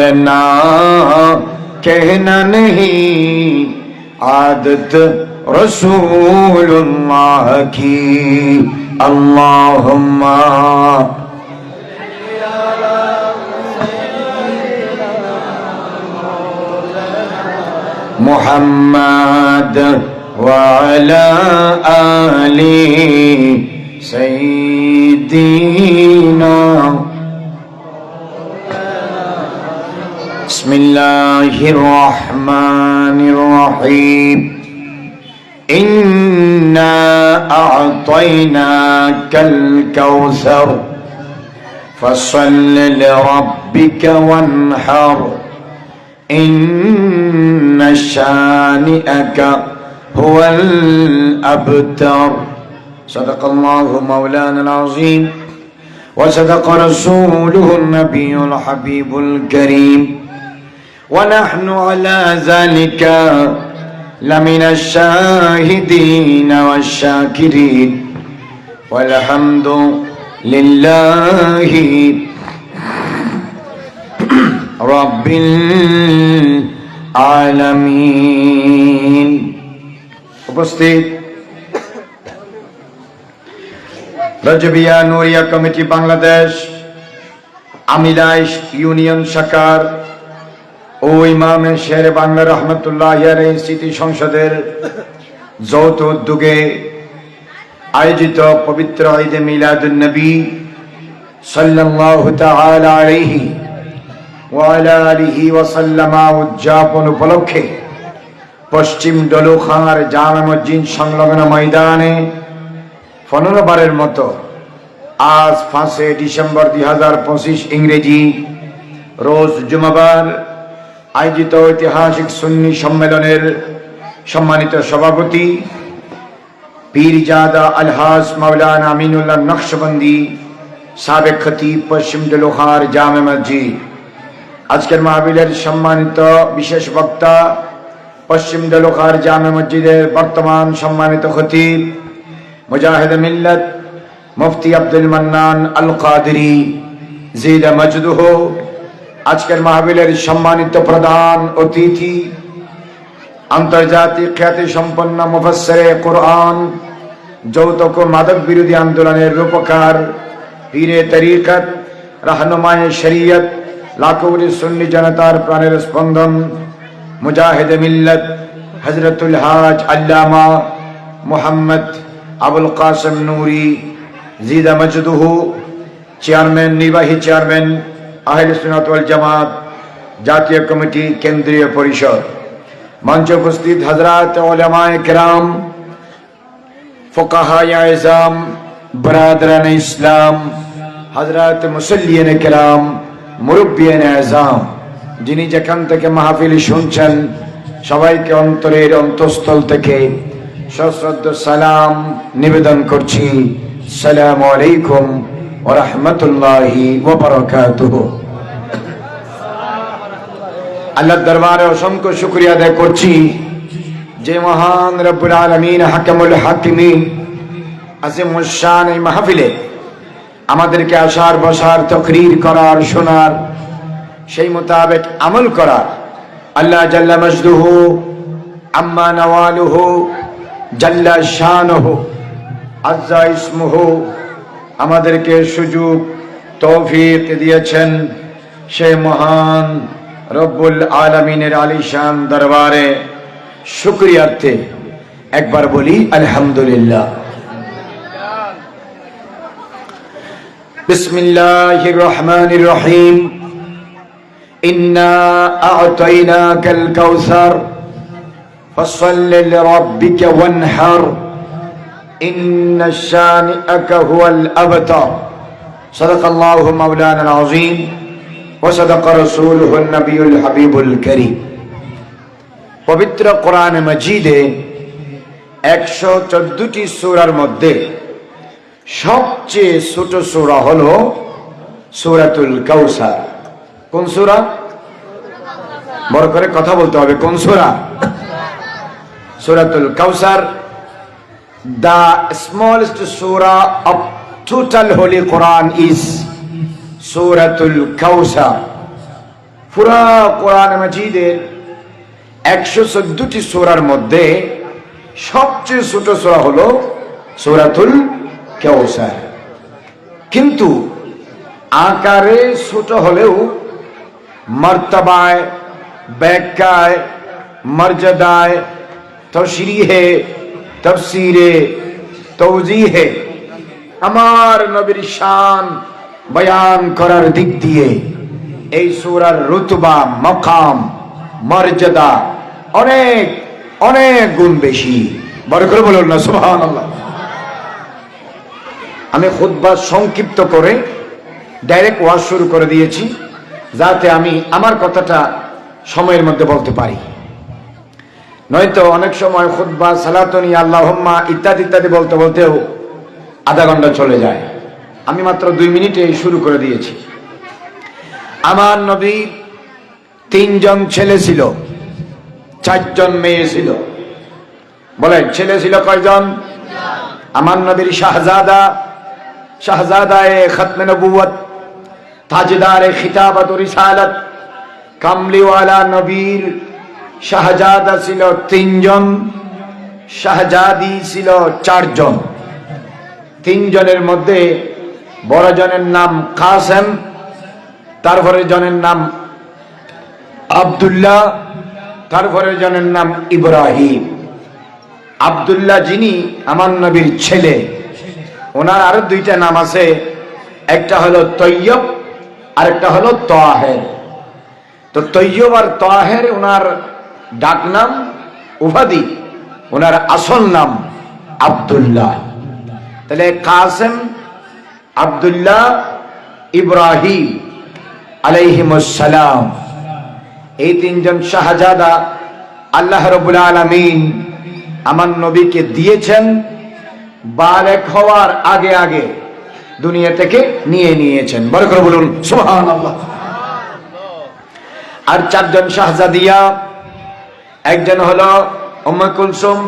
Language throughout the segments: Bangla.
बोलना कहना नहीं, आदत रसूलुल्लाह की। अल्लाहुम्मा मुहम्मद व अला आली सय्यिदीना। बिस्मिल्लाहिर्रहमानिर्रहीम। इन्ना अअतैनाकल कौसर फसल्लि लिरब्बिका वन्हर। इन्न शानिअका हुवल अबतर। सदक़ल्लाहु मौलाना अज़ीम व सदक़ रसूलुहुन नबियुल हबीबुल करीम व नहनु अला ज़ालिका लमिनश शाहिदीन वश्शाकिरीन वल्हम्दु लिल्लाहि रब्बिल आलमीन। उपस्थित रजबिया नूरिया कमिटी बांग्लादेश आमिलाइश यूनियन शाखार ও ইমামে শের বাংলা রহমতুল্লাহ আলাইহি স্মৃতি সংসদের যৌথ উদ্যোগে আয়োজিত পবিত্র ঈদে মিলাদুন নবী সাল্লাল্লাহু তাআলা আলাইহি ওয়া আলা আলিহি ওয়া সাল্লামা উদযাপন উপলক্ষে পশ্চিম ডলুখার জামে মসজিদ সংলগ্ন ময়দানে 15 বারের মতো আজ 5 ডিসেম্বর 2025 ইংরেজি রোজ জুমাবার আয়োজিত ঐতিহাসিক সুন্নি সম্মেলনের সম্মানিত সভাপতি পীরজাদা আলহাজ মাওলানা আমিনুল্লাহ নকশবন্দি সাবেক খতিব পশ্চিম ডলুখার জামে মসজিদ। আজকের মাহফিলের সম্মানিত বিশেষ বক্তা পশ্চিম ডলুখার জামে মসজিদের বর্তমান সম্মানিত খতিব মুজাহিদ মিল্লাত মুফতি আব্দুল মান্নান আল কাদেরী জিদা মজদুহু। আজকের মাহফিলের সম্মানিত প্রধান অতিথি আন্তর্জাতিক খ্যাতি সম্পন্ন মুফাসসিরে কুরআন, যৌতুক ও মাদক বিরোধী আন্দোলনের রূপকার, পীরে তরিকত, রাহনুমায়ে শরীয়ত, লাখোরি সুন্নি জনতার প্রাণের স্পন্দন মুজাহিদ মিল্লাত হযরতুল হাজ আল্লামা মুহাম্মদ আবুল কাসেম নূরি জিদা মজদুহু, চেয়ারম্যান, নির্বাহী চেয়ারম্যান আহলে সুন্নাত ওয়াল জামাত জাতীয় কমিটি কেন্দ্রীয় পরিষদ। মঞ্চে উপস্থিত হযরত উলামায়ে কেরাম, ফুকাহায়ে আযম, বরাদরানে ইসলাম, হযরত মুসল্লিয়ানে কেরাম, মুরব্বিয়ানে আযম, যিনি যেখান থেকে মাহফিল শুনছেন সবাইকে অন্তরের অন্তঃস্থল থেকে সশ্রদ্ধ সালাম নিবেদন করছি। আসসালামু আলাইকুম ওয়া রাহমাতুল্লাহি ওয়া বারাকাতুহু। আল্লাহর দরবারে অসংখ্য শুকরিয়া আদায় করছি যে মহান রব্বুল আলামিন হাকামুল হাকিমিন আজিমুশ শান এই মাহফিলে আমাদেরকে আসার বসার তাকরীর করার শোনার সেই মোতাবেক আমল করার আল্লাহ জাল্লা মাজদুহু আম্মা নওয়ালুহু জাল্লা শানুহু আজ্জা ইসমুহু আমাদেরকে সুযোগ তৌফিক দিয়েছেন। সে মহান রব্বুল আলামিনের আলিশান দরবারে শুকরিয়ার্থে একবার বলি আলহামদুলিল্লাহ। বিসমিল্লাহির রহমানির রহিম। ইন্না আ'তাইনাকাল কাউসার ফাসাল্লি লিরাব্বিকা ওয়ানহার। ইন্না শানিআকা হুয়াল আবতার। সাদাকাল্লাহু মাওলানা আযীম ওয়া সাদাকা রাসূলুহুন নবিয়ুল হাবিবুল কারীম। পবিত্র কোরআন মাজিদে 114টি সূরার মধ্যে সবচেয়ে ছোট সূরা হলো সূরাতুল কাউসার। কোন সূরা? বড় করে কথা বলতে হবে। কোন সূরা? সূরাতুল কাউসার। The smallest surah of total Holy Quran is Suratul Kawsar. পুরা কোরআন মাজিদের 114টি সূরার মধ্যে সবচেয়ে ছোট সূরা হলো সূরাতুল কাউসার। কিন্তু আকারে ছোট হলেও মর্তবায়, ব্যাখ্যায়, মর্যাদায়, তশরিহে, তাফসীরে, তাওজীহে আমার নবীর শান বয়ান করার দিক দিয়ে এই সূরার রুতবা, মাকাম, মর্যাদা অনেক অনেক গুণ বেশি। বড় করে বলুন না সুবহানাল্লাহ। আমি খুতবা সংক্ষিপ্ত করে ডাইরেক্ট ওয়াজ শুরু করে দিয়েছি, যাতে আমি আমার কথাটা সময়ের মধ্যে বলতে পারি। নয়তো অনেক সময় খুতবা, সালাতুনি, আল্লাহুম্মা ইত্যাদি ইত্যাদি বলতে বলতেও আধা ঘন্টা চলে যায়। আমি মাত্র 2 মিনিটে শুরু করে দিয়েছি। আমার নবীর 3 জন ছেলে ছিল, 4 জন মেয়ে ছিল। বলেন ছেলে ছিল কয়জন? আমার নবীর শাহজাদা, শাহজাদায়ে খতমে নবুয়ত, তাজদারে খিতাবত ও রিসালাত, কামলিওয়ালা নবীর শাহজাদা ছিল 3 জন, শাহজাদি ছিল 4 জন। 3 জনের মধ্যে বড় জনের নাম কাসেম, তারপরে জনের নাম আব্দুল্লাহ, তারপরে জনের নাম ইব্রাহিম। আব্দুল্লাহ যিনি আমার নবীর ছেলে, ওনার আরো 2টা নাম আছে, একটা হলো তৈয়ব আর একটা হলো তাহের। তো তৈয়ব আর তাহের ওনার ডাক নাম, উপাধি। ওনার আসল নাম আব্দুল্লাহ। তাহলে কাসেম, আব্দুল্লাহ, ইব্রাহিম আলাইহিমুস সালাম, এই 3 জন শাহজাদা আল্লাহ রাব্বুল আলামিন আমার নবীকে দিয়েছেন বালেগ হওয়ার আগে আগে দুনিয়া থেকে নিয়ে নিয়েছেন। বড় করে বলুন সুবহানাল্লাহ। আর 4 জন শাহজাদিয়া, একজন হলো উম্মে কুলসুম,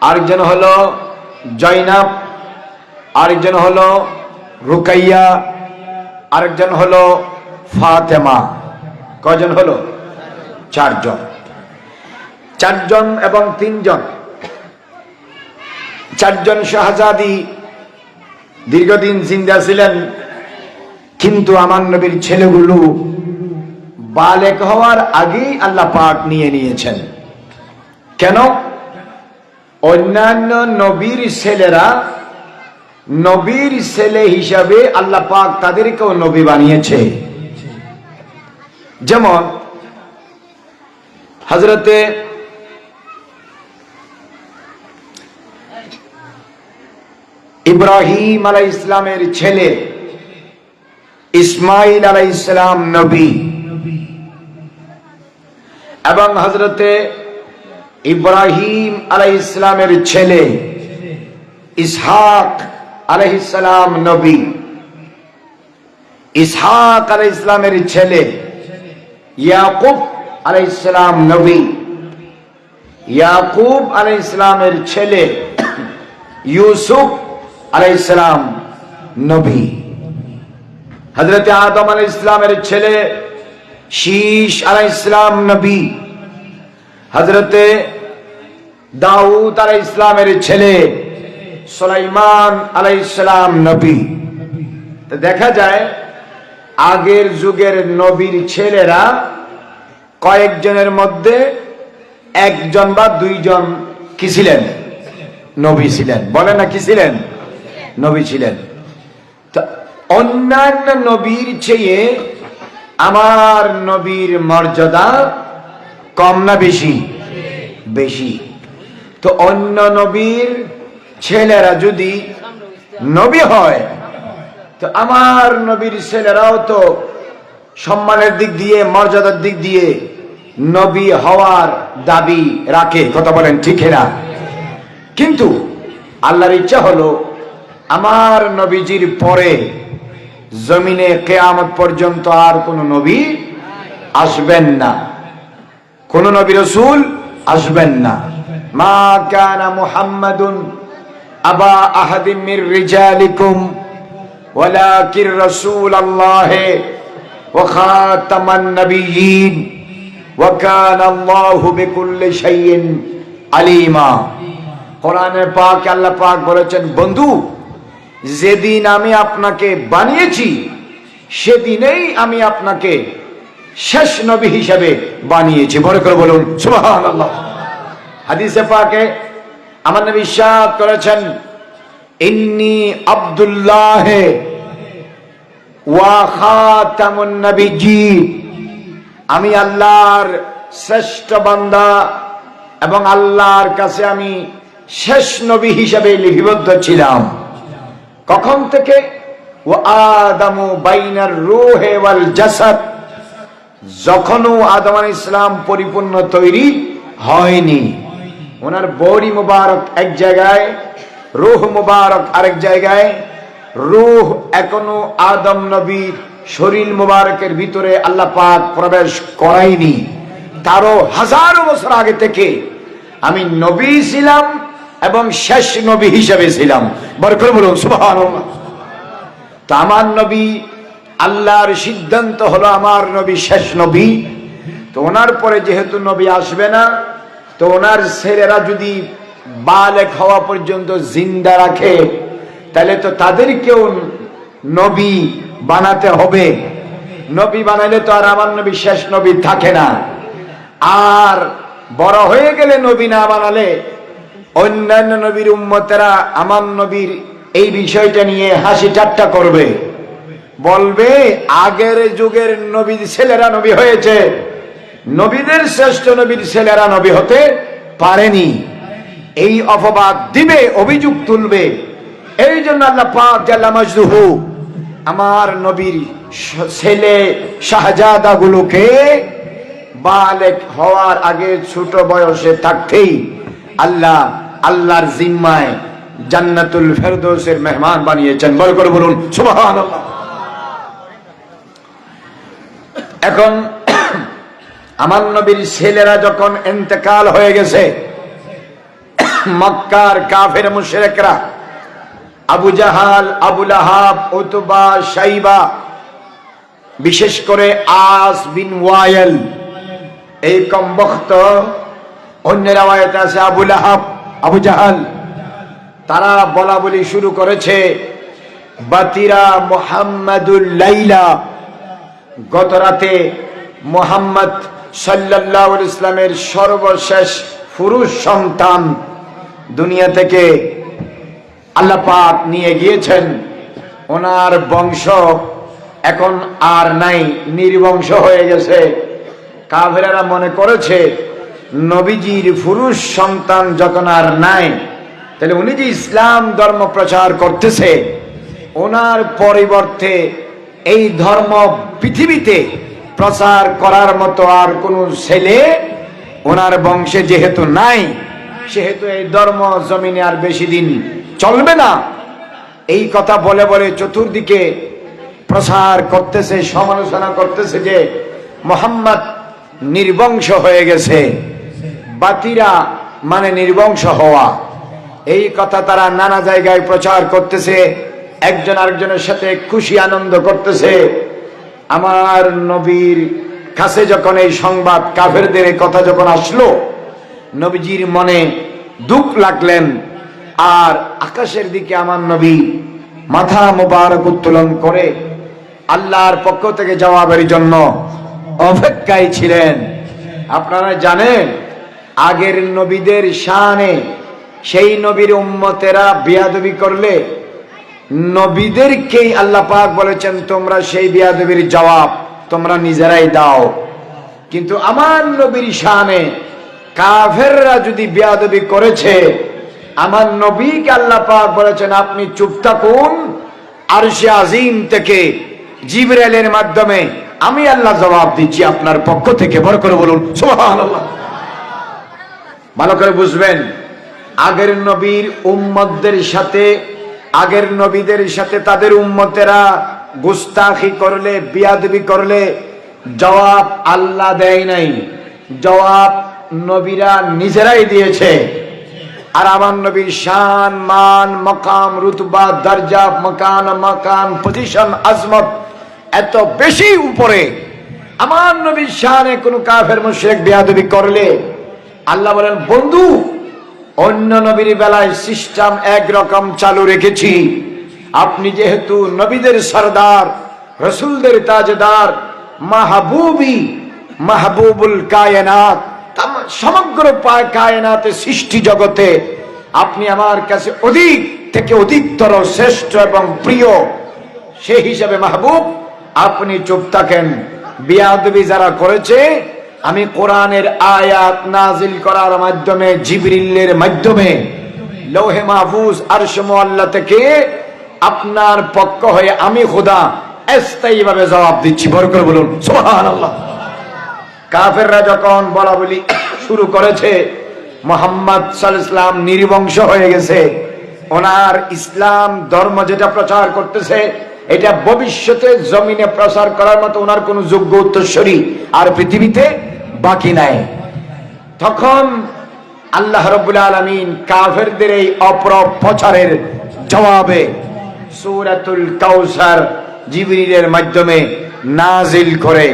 আরেকজন হলো জয়নাব, আরেকজন হলো রুকাইয়া, আরেকজন হলো ফাতেমা। কয়জন হলো? 4 জন। 4 জন এবং 3 জন, 4 জন শাহজাদি দীর্ঘদিন জিন্দা ছিলেন, কিন্তু আমার নবীর ছেলেগুলো বালেগ হওয়ার আগেই আল্লাহ পাক নিয়ে নিয়েছেন। কেন? অন্যান্য নবীর ছেলেরা নবীর ছেলে হিসাবে আল্লাহ পাক তাদেরকেও নবী বানিয়েছে। যেমন হযরতে ইব্রাহিম আলাইহিস সালামের ছেলে ইসমাইল আলাইহিস সালাম নবী, এবং হযরতে ইব্রাহিম আলাইহিস সালামের ছেলে ইসহাক আলাইহিস সালাম নবী। ইসহাক আলাইহিস সালামের ছেলে ইয়াকুব আলাইহিস সালাম নবী। ইয়াকুব আলাইহিস সালামের ছেলে ইউসুফ আলাইহিস সালাম নবী। হযরতে আদম আলাইহিস সালামের ছেলে শীশ আলাইহিস সালাম নবী। হযরতে দাউদ আলাইহিস সালামের ছেলে সুলাইমান আলাইহিস সালাম নবী। তো দেখা যায় আগের যুগের নবীর ছেলেরা কয়েকজনের মধ্যে 1 জন বা 2 জন কি ছিলেন? নবী ছিলেন। বলে না কি ছিলেন? নবী ছিলেন। তো অন্যান্য নবীর চেয়ে আমার নবীর মর্যাদা কম না বেশি? বেশি। তো অন্য নবীর ছেলেরা যদি নবী হয়, তো আমার নবীর ছেলেরাও তো সম্মানের দিক দিয়ে, মর্যাদার দিক দিয়ে নবী হওয়ার দাবি রাখে। কথা বলেন ঠিক না? কিন্তু আল্লাহর ইচ্ছা হলো আমার নবীজির পরে জমিনে কিয়ামত পর্যন্ত আর কোন নবী আসবেন না, কোন নবী রাসূল আসবেন না। মা কানা মুহাম্মাদুন আবা আহাদিম মির রিজালিকুম ওয়ালাকির রাসূলুল্লাহ ওয়া খাতামান নাবিয়্যিন ওয়া কানা আল্লাহু বিকুল্লি শাইইন আলিমা। কোরআনে পাক আল্লাহ পাক বলেছেন, বন্ধু যেদিন আমি আপনাকে বানিয়েছি সেদিনেই আমি আপনাকে শেষ নবী হিসেবে বানিয়েছি। বড় করে বলুন সুবহানাল্লাহ। হাদিসে পাকে আমার নবী ইরশাদ করেছেন, ইন্নী আব্দুল্লাহ ওয়া খাতামুন নবিয়্যিন, আমি আল্লাহর শ্রেষ্ঠ বান্দা এবং আল্লাহর কাছে আমি শেষ নবী হিসেবে লিপিবদ্ধ ছিলাম। কখন থেকে? ওয়া আদামু বাইনার রূহি ওয়াল জাসাদ, যখনও আদম আলাইহিস সালাম পরিপূর্ণ তৈরি হয়নি। ওনার বডি মুবারক এক জায়গায়, রূহ মুবারক আরেক জায়গায়। রূহ এখনো আদম নবীর শরীর মুবারকের ভিতরে আল্লাহ পাক প্রবেশ করায়নি। তারও হাজারো বছর আগে থেকে আমি নবী ছিলাম এবং শেষ নবী হিসেবে ছিলাম। বরকত বলুন সুবহানাল্লাহ। তো আমার নবী, আল্লাহর সিদ্ধান্ত হলো আমার নবী শেষ নবী। তো ওনার পরে যেহেতু নবী আসবে না, তো ওনার ছেলেরা যদি বালেগ হওয়া পর্যন্ত জিন্দা রাখে, তাহলে তো তাদেরকেও নবী বানাতে হবে। নবী বানাইলে তো আর আমার নবী শেষ নবী থাকে না। আর বড় হয়ে গেলে নবী না বানালে অন্যান্য নবীর উম্মতেরা আমার নবীর এই বিষয়টা নিয়ে হাসি ঠাট্টা করবে, বলবে আগের যুগের নবীর ছেলেরা নবী হয়েছে, নবীদের শ্রেষ্ঠ নবীর ছেলেরা নবী হতে পারেনি। এই অপবাদ দিবে, অভিযোগ তুলবে। এই জন্য আল্লাহ পাক জাল্লা মাজদুহু আমার নবীর ছেলে শাহজাদা গুলোকে বালেগ হওয়ার আগে ছোট বয়সে থাকতেই আল্লাহর জিম্মায় জান্নাতুল ফেরদৌসের মেহমান বানিয়েছেন। বল করে বলুন সুবহানাল্লাহ। এখন আমার নবীর ছেলেরা যখন ইন্তেকাল হয়ে গেছে, মক্কার কাফের মুশরিকরা আবু জাহাল, আবু লাহাব, উতবা, শাইবা, বিশেষ করে আস বিন ওয়াইল, এই কমবখ্ত, অন্য রাওয়ায়াতে আছে আবু লাহাব, আবু জাহাল, তারা বলা বলি শুরু করেছে, বাতিরা মুহাম্মাদুল লাইলা, গত রাতে মুহাম্মদ সাল্লাল্লাহু আলাইহি ওয়াসাল্লামের সর্বশেষ পুরুষ সন্তান দুনিয়া থেকে আল্লাহ পাক নিয়ে গিয়েছেন। ওনার বংশ এখন আর নাই, নির্বংশ হয়ে গেছে। কাফেরেরা মনে করেছে নবীজির পুরুষ সন্তান যখন আর নাই, তাহলে উনি যে ইসলাম ধর্ম প্রচার করতেছে, ওনার পরিবর্তে এই ধর্ম পৃথিবীতে প্রচার করার মতো আর কোন ছেলে ওনার বংশে যেহেতু নাই, সেহেতু এই ধর্ম জমিনে আর বেশি দিন চলবে না। এই কথা বলে বলে চতুর্দিকে প্রচার করতেছে, সমালোচনা করতেছে যে মুহাম্মদ নির্বংশ হয়ে গেছে। বাতিরা মানে নির্বংশ হওয়া, এই কথা তারা নানা জায়গায় প্রচার করতেছে, একজন আরেকজনের সাথে খুশি আনন্দ করতেছে। আমার নবীর কাছে যখন এই সংবাদ, কাফেরদের এই কথা যখন আসলো, নবীজির মনে দুঃখ লাগলেন। আর আকাশের দিকে আমার নবী মাথা মুবারক উত্তোলন করে আল্লাহর পক্ষ থেকে জবাবের জন্য অপেক্ষায় ছিলেন। আপনারা জানেন, আগের নবীদের শানে সেই নবীর উম্মতেরা বিয়াদবি করলে নবীদেরকেই আল্লাহ পাক বলেছেন, তোমরা সেই বিয়াদবির জবাব তোমরা নিজেরাই দাও। কিন্তু আমার নবীর শানে কাফেররা যদি বিয়াদবি করেছে, আমার নবীকে আল্লাহ পাক বলেছেন আপনি চুপ থাকুন, আরশে আজিম থেকে জিবরাইলের মাধ্যমে আমি আল্লাহ জবাব দিচ্ছি আপনার পক্ষ থেকে। বড় করে বলুন সুবহানাল্লাহ। ভালো করে বুঝবেন, আগের নবীর উম্মতদের সাথে, আগের নবীদের সাথে তাদের উম্মতেরা গুস্তাখি করলে, বিয়াদবি করলে জবাব আল্লাহ দেয় নাই, জবাব নবীরা নিজেরাই দিয়েছে। আর আমার নবীর শান, মান, মাকাম, রুতবা, দরজা, মাকান, পজিশন, আজমত এত বেশি উপরে, আমার নবীর শানে কোন কাফের মুশরিক বেয়াদবি করলে আল্লাহ বলেন, বন্ধু অন্য নবীর বেলায় সিস্টেম একরকম চালু রেখেছি, আপনি যেহেতু নবীদের সরদার, রসুলদের তাজদার, মাহবুবুল কায়নাত, সমগ্র কায়নাতে সৃষ্টি জগতে আপনি আমার কাছে অধিক থেকে অধিকতর শ্রেষ্ঠ এবং প্রিয়, সেই হিসাবে মাহবুব আপনি চুপ থাকেন। বিয়াদবি যারা করেছে, আমি কোরআনের আয়াত নাজিল করার মাধ্যমে, জিবরিলের মাধ্যমে লৌহে মাহফুজ আরশ মুআল্লা থেকে আপনার পক্ষ হয়ে আমি খোদা স্থায়ীভাবে জবাব দিচ্ছি। বরকত বলুন সুবহানাল্লাহ। কাফেররা যখন বলা বলি শুরু করেছে মুহাম্মদ সাল্লাল্লাহু আলাইহি ওয়াসাল্লাম নির্বংশ হয়ে গেছে, ওনার ইসলাম ধর্ম যেটা প্রচার করতেছে এটা ভবিষ্যতে জমিনে প্রচার করার মতো ওনার কোন যোগ্য উত্তরসূরি আর পৃথিবীতে বাকি নাই, তখন আল্লাহ রাব্বুল আলামিন কাফেরদের এই অপপ্রচারের জবাবে সূরাতুল কাউসার জিবরিলের মাধ্যমে নাজিল করে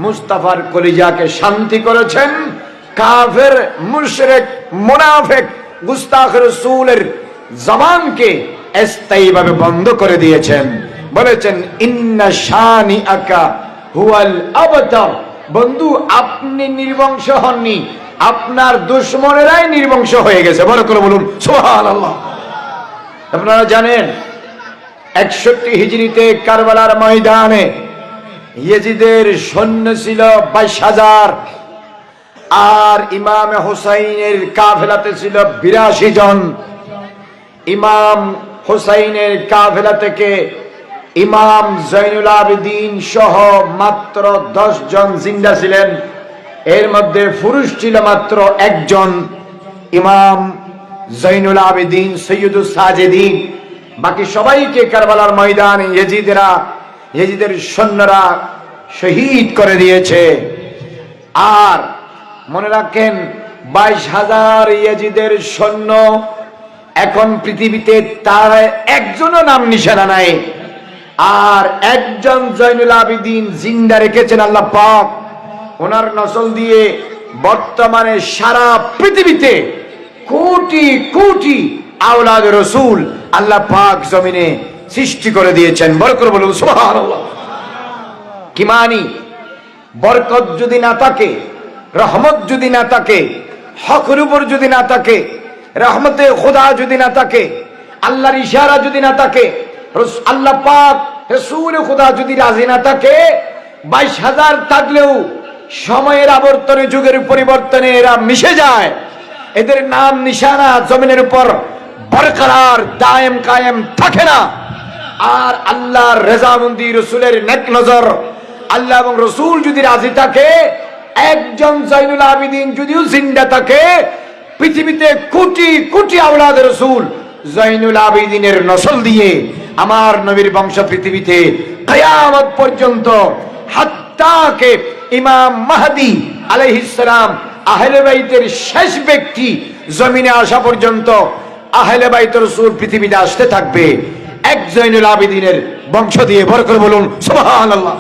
মুস্তাফার কলিজাকে শান্তি করেছেন। কাফের, মুশরিক, মুনাফিক, গুস্তাখ রাসূলের জবানকে স্থায়ীভাবে বন্ধ করে দিয়েছেন। বলেছেন, ইন্না শানিআকা হুয়াল আবতার, বন্ধু আপনি নির্বংশ হননি, আপনার দুশমনেরাই নির্বংশ হয়ে গেছে। বড় করে বলুন সুবহানাল্লাহ। আপনারা জানেন 61 হিজরিতে কারবালার ময়দানে ইয়েজিদের সৈন্য ছিল 22,000, আর ইমাম হুসাইনের কাফেলাতে ছিল 82 জন। ইমাম হুসাইনের কাফেলা থেকে ইমাম জৈনুল আবেদিন সহ মাত্র 10 জন জিন্দা ছিলেন, এর মধ্যে পুরুষ ছিল মাত্র 1 জন, ইমাম জৈনুল আবেদিন সৈয়দুস সাজেদিন। বাকি সবাইকে কারবালার ময়দানে ইয়েজিদের সৈন্যরা শহীদ করে দিয়েছে। আর মনে রাখেন 22,000 ইয়েজিদের সৈন্য, এখন পৃথিবীতে তার একজনও নাম নিশানা নাই। আর একজন জৈনুল আবেদিন জিন্দা রেখেছেন আল্লাহ পাক, ওনার নসল দিয়ে বর্তমানে সারা পৃথিবীতে কোটি কোটি আওলাদ রসুল আল্লাহ পাক জমিনে সৃষ্টি করে দিয়েছেন। বরকত বলুন সুবহানাল্লাহ। কি মানি? বরকত যদি না থাকে, রহমত যদি না থাকে, হকের উপর যদি না থাকে, রহমতে খোদা যদি না থাকে, আল্লাহর ইশারা যদি না থাকে, আল্লাহ পাক রাসূল খোদা যদি রাজি না থাকে, 22,000 থাকলেও সময়ের আবর্তনে, যুগের পরিবর্তনে এরা মিশে যায়, এদের নাম নিশানা জমিনের উপর বরকরার দায়েম কায়েম থাকে না। আর আল্লাহর রেজামন্দি, রসুলের নেক নজর, আল্লাহ এবং রসুল যদি রাজি থাকে, একজন জৈনুল আবেদিন যদিও জিন্দা থাকে, পৃথিবীতে কোটি কোটি আওলাদ রসুল জৈনুল আবেদিনের নসল দিয়ে আমার নবীর বংশ পৃথিবীতে কিয়ামত পর্যন্ত, হাত্তাকে ইমাম মাহদি আলাইহিস সালাম আহলে বাইতের শেষ ব্যক্তি জমিনে আসা পর্যন্ত আহলে বাইত রাসূল পৃথিবীতে আসতে থাকবে এক জৈনুল আবেদিনের বংশ দিয়ে। বরকত বলুন সুবহানাল্লাহ।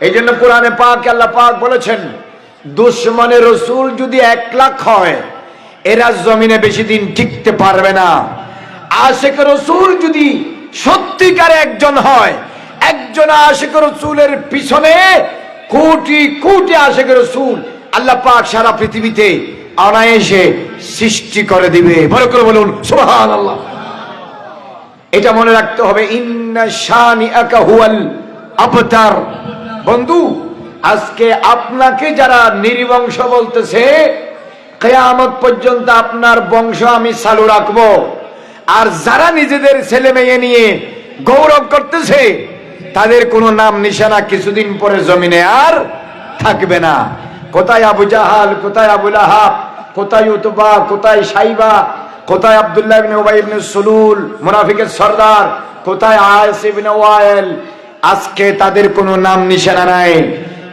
এই জন্য কোরআনে পাকে আল্লাহ পাক বলেছেন, দুশমনের রাসূল যদি 1 লাখ হয়, এরা জমিনে বেশি দিন টিকতে পারবে না। আশিক রাসূল যদি সত্যিকারে একজন হয়, একজন আশিক রাসূলের পিছনে কোটি কোটি আশিক রাসূল আল্লাহ পাক সারা পৃথিবীতে অনায়াসে সৃষ্টি করে দিবে। বরকত বলুন সুবহানাল্লাহ। এটা মনে রাখতে হবে, ইন্না শানিআকা হুয়াল আবতার। বন্ধু, আজকে আপনাকে যারা নির্বংশ বলতেছে, কিয়ামত পর্যন্ত আপনার বংশ আমি চালু রাখবো। আর যারা নিজেদের ছেলে মেয়ে নিয়ে গৌরব করতেছে, তাদের কোনো নাম নিশানা কিছুদিন পরে জমিনে আর থাকবে না। কোথায় আবু জাহাল, কোথায় আবু লাহাব, কোথায় উতবা, কোথায় সাইবা, কোথায় আব্দুল্লাহ ইবনে উবাই ইবনে সুলুল মুনাফিকের সরদার, কোথায় আয়েস ইবনে ওয়াইল, আজকে তাদের কোনো নাম নিশানা নাই।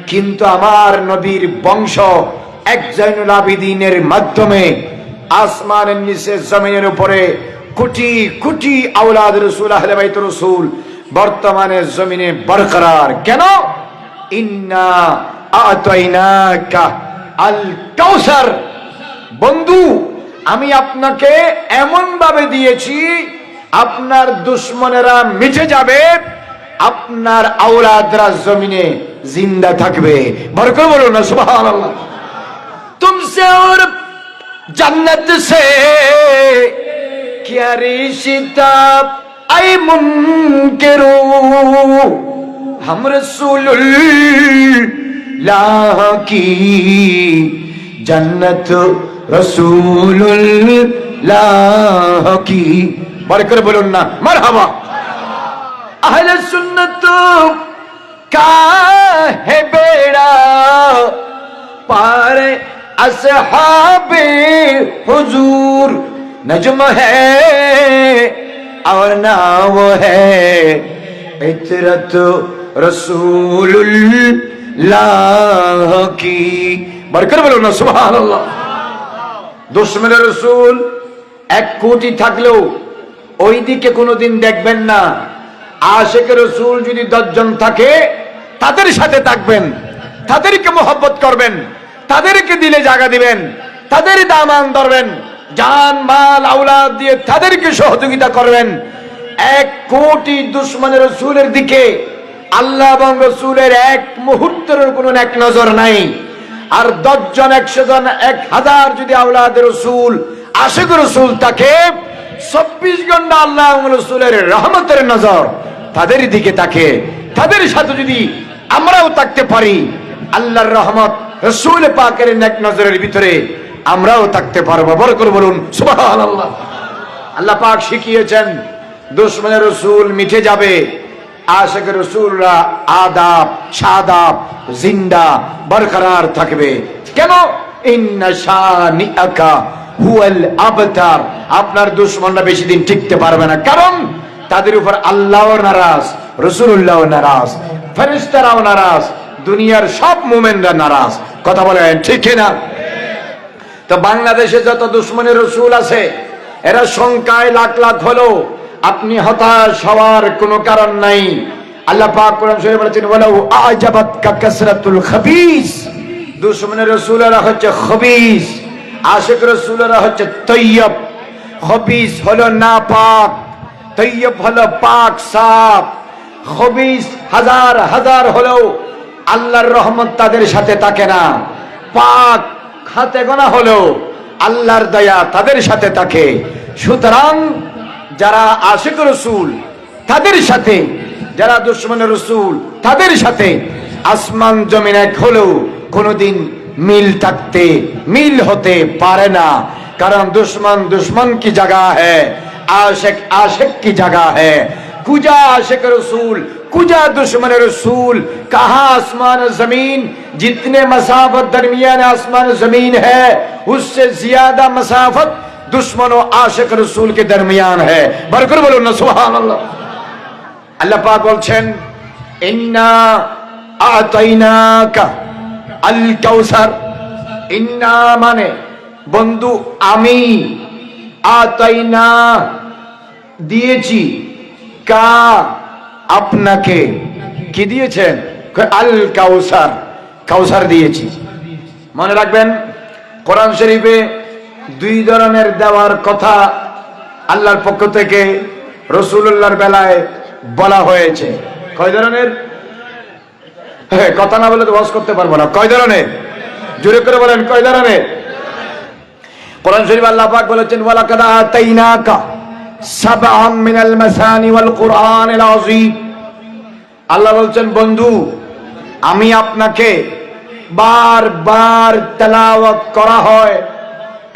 কিন্তু আমার নবীর বংশ এক জৈনুল আবেদিনের মাধ্যমে আসমানের নিচে জমিনের উপরে কোটি কোটি আওলাদ রাসূল, আহলে বাইত রাসূল বর্তমানে জমিনে বরকরার। কেন? ইন্না আতাইনাকা আল কাউসার। বন্ধু, আমি আপনাকে এমন ভাবে দিয়েছি আপনার দুশ্মনেরা মিটে যাবে, আপনার আওলাদরা জমিনে জিন্দা থাকবে। বরকত বলুন না সুবহানাল্লাহ। तुमसे और जन्नत से क्या रिश्ता ऐ मुनकिरो, हम रसूलुल्लाह की जन्नत रसूलुल्लाह की। बरकर बोलून ना मरहबा। अहले सुन्नत का है बेड़ा पार असहाबे हुजूर, नजम है और ना वो है इतरत रसूलुल्लाह की। बरकर बोलो ना सुबहानाल्लाह। दुश्मन रसूल 1 কোটি থাকলেও ওই দিকে কোনোদিন দেখবেন না। আশিক রসুল যদি 10 জন থাকে তাদের সাথে থাকবেন, তাদেরকে মোহব্বত করবেন, তাদেরকে দিলে জায়গা দিবেন, তাদের দামান ধরবেন, জান মাল আওলাদ দিয়ে তাদেরকে সহযোগিতা করবেন। 1 কোটি দুশ্মনের রসুলের দিকে আল্লাহ এবং রসুলের 1 মুহূর্তের কোনো এক নজর নাই। আর 10 জন 100 জন 1000 যদি আওলাদের রসুল আশিক রসুল থাকে, 24 ঘন্টা আল্লাহ এবং রসুলের রহমতের নজর তাদের দিকে থাকে। তাদের সাথে যদি আমরাও থাকতে পারি, আল্লাহর রহমত রসুল পাকের নেক নজরের ভিতরে আমরাও থাকতে পারবো। বরকত বলুন সুবহানাল্লাহ। আল্লাহ পাক শিখিয়েছেন দুশ্মনের রসুল মিটে যাবে, আশিক রসুলরা আদাব শাদাব জিন্দা বরকরার থাকবে। কেন? ইন্না শানিআকা হুয়াল আবতার। আপনার দুশ্মনরা বেশি দিন টিকতে পারবে না, কারণ তাদের উপর আল্লাহও নারাজ, রাসূলুল্লাহও নারাজ, ফেরেশতারাও নারাজ, দুনিয়ার সব মুমিনরা নারাজ। কথা বলেন ঠিক না? তো বাংলাদেশে যত দুশ্মনের রসুল আছে, এরা সংখ্যায় লাখ লাখ হলো, আপনি হতাশ হওয়ার কোনো কারণ নাই। আল্লাহ পাক কোরআন শরীফে বলেছেন, ওয়ালাউ আ'জাবাতকা কাসরাতুল খাবিস। দুশ্মনের রসুলেরা হচ্ছে খবিস, আশিক রসুলেরা হচ্ছে তৈয়ব। খবিস হলো নাপাক, তৈয়ব হলো পাক সাফ। খবিস হাজার হাজার হলেও আল্লাহর রহমত তাদের সাথে থাকে না। পাক হাতে গোনা হলেও আল্লাহর দয়া তাদের সাথে থাকে। সুতরাং যারা আশিক রসুল তাদের সাথে, যারা দুশ্মনের রসুল তাদের সাথে আসমান জমিন এক হলেও কোনোদিন মিল হতে পারে না। কারণ दुश्मन दुश्मन की जगह है, आशिक आशिक की जगह है। कुजा आशिक रसूल, कुजा दुश्मन रसूल, कहा आसमान जमीन। जितने मसाफत दरमियान आसमान जमीन है, उससे ज्यादा मसाफत दुश्मन और आशिक रसूल के दरमियान है। बरकत बोलो ना सुभान अल्लाह। अल्लाह पाक बोलছেন, इन्ना आतैनाका अल कौसर। इन्ना माने বন্ধু আমি, আতাইনা দিয়েছি, কা আপনাকে। কি দিয়েছেন? আল কাউসার, কাউসার দিয়েছি। মনে রাখবেন কোরআন শরীফে 2 ধরনের দেওয়ার কথা আল্লাহর পক্ষ থেকে রাসূলুল্লাহর বেলায় বলা হয়েছে। কয় ধরনের? কথা না বলে তো ওয়াজ করতে পারবো না। কয় ধরনের? জোরে করে বলেন কয় ধরনের? কোরআন শরীফ আল্লাহ পাক বলেছেন, ওয়ালাকাদ আতাইনাকা সাবআম মিনাল মাসানি ওয়াল কুরআনিল আযীম। আল্লাহ বলছেন, বন্ধু আমি আপনাকে বারবার তেলাওয়াত করা হয়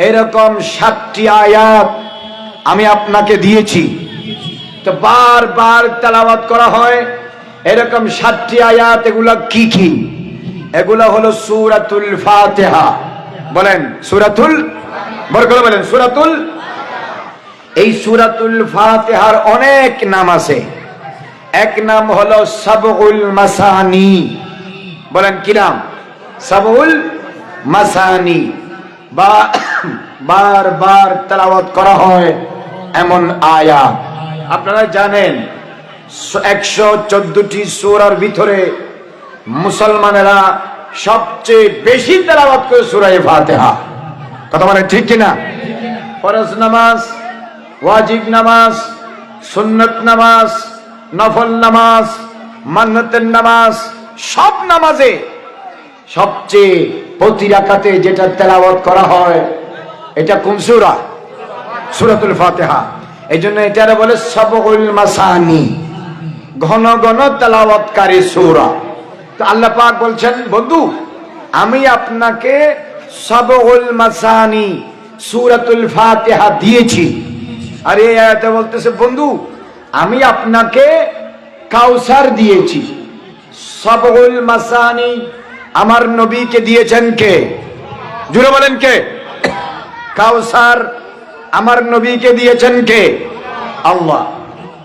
এরকম 7টি আয়াত আমি আপনাকে দিয়েছি। তো বারবার তেলাওয়াত করা হয় এরকম 7টি আয়াত। এগুলা কি কি? এগুলা হলো সূরাতুল ফাতিহা। বলেন সূরাতুল, বরকত বলেন সূরাতুল। এই সূরাতুল ফাতিহার অনেক নাম আছে। এক নাম হলো সাবউল মাসানি। বলেন কি নাম? সাবউল মাসানি। বা বারবার তেলাওয়াত করা হয় এমন আয়াত। আপনারা জানেন 114টি সূরার ভিতরে মুসলমানেরা সবচেয়ে বেশি তেলাওয়াত করে সূরা ফাতিহা। কথা বলেন ঠিক কিনা? ফরজ নামাজ, ওয়াজিব নামাজ, সুন্নত নামাজ, নফল নামাজ, মান্নাতের নামাজ, সব নামাজে সবচেয়ে প্রতি রাকাতে যেটা তেলাওয়াত করা হয় এটা কোন সূরা? সূরাতুল ফাতিহা। এইজন্য এটারে বলে সাবউল মাসানি, ঘন ঘন তেলাওয়াতকারী সূরা। তো আল্লাহ পাক বলছেন, বন্ধু আমি আপনাকে সাবউল মাসানি সূরাতুল ফাতিহা দিয়েছি। আর এই আয়াতে বলতেছে, বন্ধু আমি আপনাকে কাউসার দিয়েছি। সাবউল মাসানি আমার নবীকে দিয়েছেন কে? জুড়ে বলেন কে? কাউসার আমার নবীকে দিয়েছেন কে? আল্লাহ।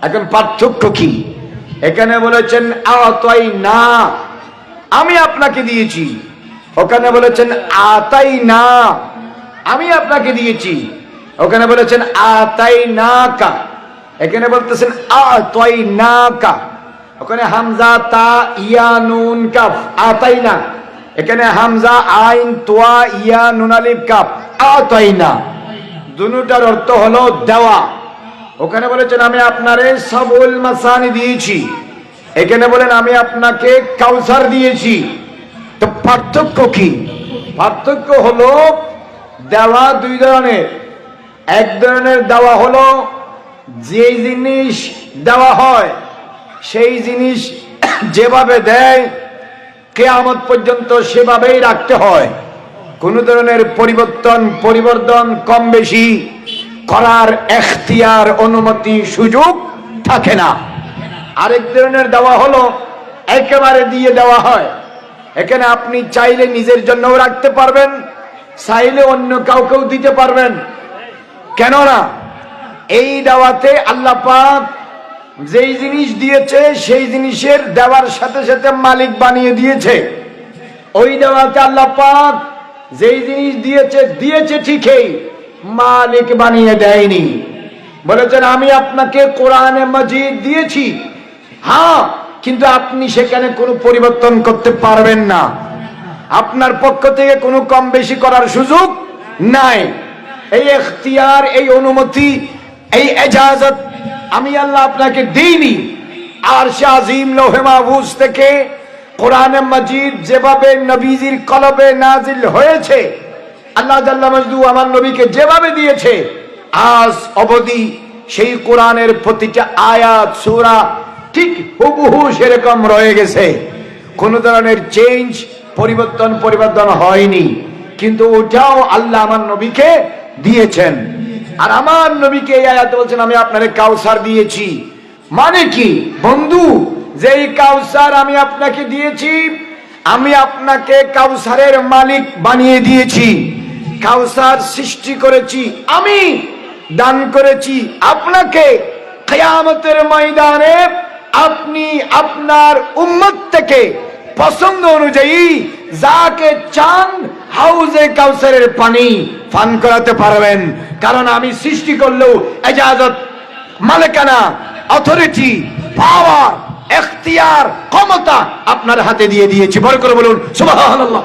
এখন পার্থক্য কি? এখানে বলেছেন আতাইনা, আমি আপনাকে দিয়েছি। ওখানে বলেছেন আতাইনা, আমি আপনাকে দিয়েছি। ওখানে বলেছেন আতাইনাকা, এখানে বলতেছেন আতাইনাকা। ওখানে হামজা তা ইয়া নুন কাফ আতাইনা, এখানে হামজা আইন তোয়া ইয়া নুন আলিফ কাফ আতাইনা। দুটার অর্থ হলো দেওয়া। ওখানে বলেছেন আমি আপনারে সাবউল মাসানি দিয়েছি, এখানে বলেন আমি আপনাকে কাউসার দিয়েছি। তো পার্থক্য কি? পার্থক্য হলো দেওয়া দুই ধরনের। এক ধরনের দেওয়া হলো যে জিনিস দেওয়া হয় সেই জিনিস যেভাবে দেয় কিয়ামত পর্যন্ত সেভাবেই রাখতে হয়, কোন ধরনের পরিবর্তন কম বেশি করার এখতিয়ার অনুমতি সুযোগ থাকে না। আরেক ধরনের দেওয়া হলো একেবারে দিয়ে দেওয়া হয়। এখানে আপনি চাইলে নিজের জন্যও রাখতে পারবেন, চাইলে অন্য কাউকেও দিতে পারবেন। কেননা এই দাওয়াতে আল্লাহ পাক যেই জিনিস দিয়েছে সেই জিনিসের দেওয়ার সাথে সাথে মালিক বানিয়ে দিয়েছে। ওই দাওয়াতে আল্লাহ পাক যেই জিনিস দিয়েছে ঠিকই, মালিক বানিয়ে দেয়নি। বলেছেন আমি আপনাকে কোরআনে মাজিদ দিয়েছি, হ্যাঁ, কিন্তু আপনি সেখানে কোনো পরিবর্তন করতে পারবেন না। আপনার পক্ষ থেকে কোনো কম বেশি করার সুযোগ নাই। এই এখতিয়ার, এই অনুমতি, এই এজাজত আমি আল্লাহ আপনাকে দিইনি। আরশে আজিম লৌহে মাহফুজ থেকে কোরআনে মাজিদ যেভাবে নবীজির কলবে নাজিল হয়েছে, আল্লাহ জাল্লা মাজদু আমার নবীকে যেভাবে দিয়েছে, আজ অবধি সেই কোরআনের প্রতিটা আয়াত সূরা ঠিক হুবহু সেরকম রয়ে গেছে। কোন ধরনের চেঞ্জ পরিবর্তন হয়নি। কিন্তু ওটাও আল্লাহ আমার নবীকে দিয়েছেন। আর আমার নবীকে এই আয়াতে বলছেন আমি আপনারে কাউসার দিয়েছি। মানে কি বন্ধু, যেই কাউসার আমি আপনাকে দিয়েছি, আমি আপনাকে কাউসারের মালিক বানিয়ে দিয়েছি। কাউসার সৃষ্টি করেছি আমি, দান করেছি আপনাকে। কিয়ামতের ময়দানে আপনি আপনার উম্মত থেকে পছন্দ অনুযায়ী যাকে চান হাউজে কাউসারের পানি পান করাতে পারবেন। কারণ আমি সৃষ্টি করলেও এজাজত, মালিকানা, অথরিটি, পাওয়ার, এখতিয়ার, ক্ষমতা আপনার হাতে দিয়ে দিয়েছি। বড় করে বলুন সুবহানাল্লাহ।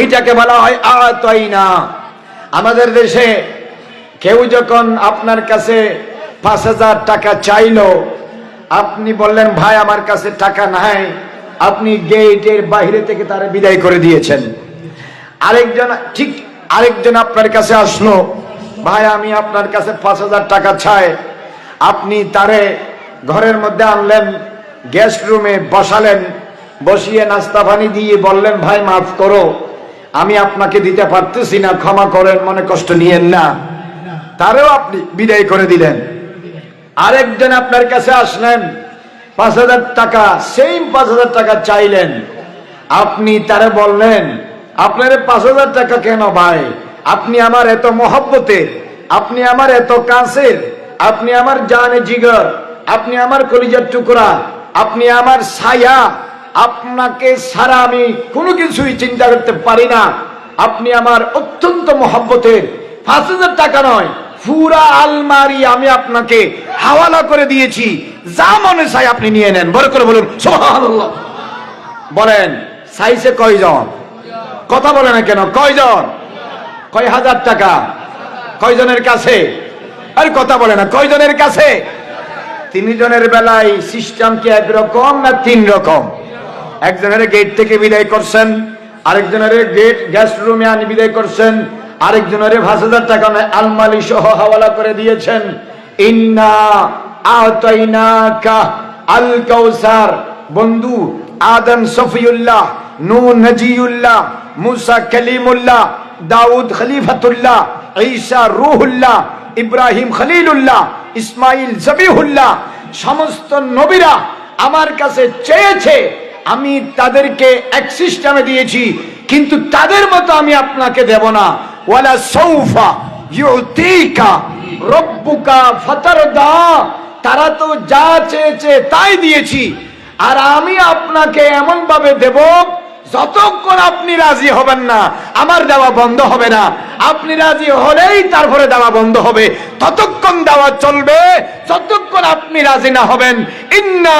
এইটাকে বলা হয় আতাইনা। আমাদের দেশে কেউ যখন আপনার কাছে 5,000 টাকা চাইলো, আপনি বললেন ভাই আমার কাছে টাকা নাই, আপনি গেটের বাইরে থেকে তারে বিদায় করে দিয়েছেন। আরেকজন আপনার কাছে আসলো, ভাই আমি আপনার কাছে 5,000 টাকা চাই। আপনি তারে ঘরের মধ্যে আনলেন, গেস্ট রুমে বসালেন, বসিয়ে নাস্তা পানি দিয়ে বললেন ভাই মাফ করো, আমি আপনাকে দিতে পারতেছি না, ক্ষমা করেন, মনে কষ্ট নিয়েন না। তারেও আপনি বিদায় করে দিলেন। আরেকজন আপনার কাছে আসলেন, 5,000 টাকা, সেম 5,000 টাকা চাইলেন। আপনি তারে বললেন আপনারে 5,000 টাকা কেন ভাই, আপনি আমার এত মহব্বতের, আপনি আমার এত কাছের, আপনি আমার জানে জিগর, আপনি আমার কলিজার টুকরা, আপনি আমার ছায়া, আপনাকে ছাড়া আমি কোনো কিছুই চিন্তা করতে পারি না, আপনি আমার অত্যন্ত মহব্বতের। 5,000 টাকা নয়, পুরা আলমারি আমি আপনাকে হাওয়ালা করে দিয়েছি, যা মনে চাই আপনি নিয়ে নেন। বড় করে বলুন সুবহানাল্লাহ। বলেন চাইছে কয়জন? কথা বলে না কেন? কয়জন? কয় হাজার টাকা? কয়জনের কাছে? আর কথা বলে না, কয়জনের কাছে? তিনজনের বেলায় সিস্টেম কি একরকম না তিন রকম? একজনের গেট থেকে বিদায় করছেন, আরেকজনের গেট গেস্ট রুমে আনি বিদায় করছেন, আরেকজনের 5,000 টাকা আলমারি সহ হাওয়ালা করে দিয়েছেন। ইন্না আতাইনাকা আল কাউসার। বন্ধু আদম সফিউল্লাহ, নূহ নজিউল্লাহ, মুসা কালিমুল্লাহ, দাউদ খলিফাতুল্লাহ, ঈসা রূহুল্লাহ, ইব্রাহিম খলিলুল্লাহ, ইসমাইল জবিহুল্লাহ, সমস্ত নবীরা আমার কাছে চেয়েছে, আমি তাদেরকে এক সিস্টেমে দিয়েছি, কিন্তু তাদের মতো আমি আপনাকে দেব না। ওয়ালা সাউফা ইউতিকা রব্বুকা ফাতারদা। তারা তো যা চেয়েছে তাই দিয়েছি, আর আমি আপনাকে এমন ভাবে দেব যতক্ষণ আপনি রাজি হবেন না আমার দেওয়া বন্ধ হবে না। আপনি রাজি হলেই তারপরে দেওয়া বন্ধ হবে, ততক্ষণ দেওয়া চলবে যতক্ষণ আপনি রাজি না হবেন। ইন্না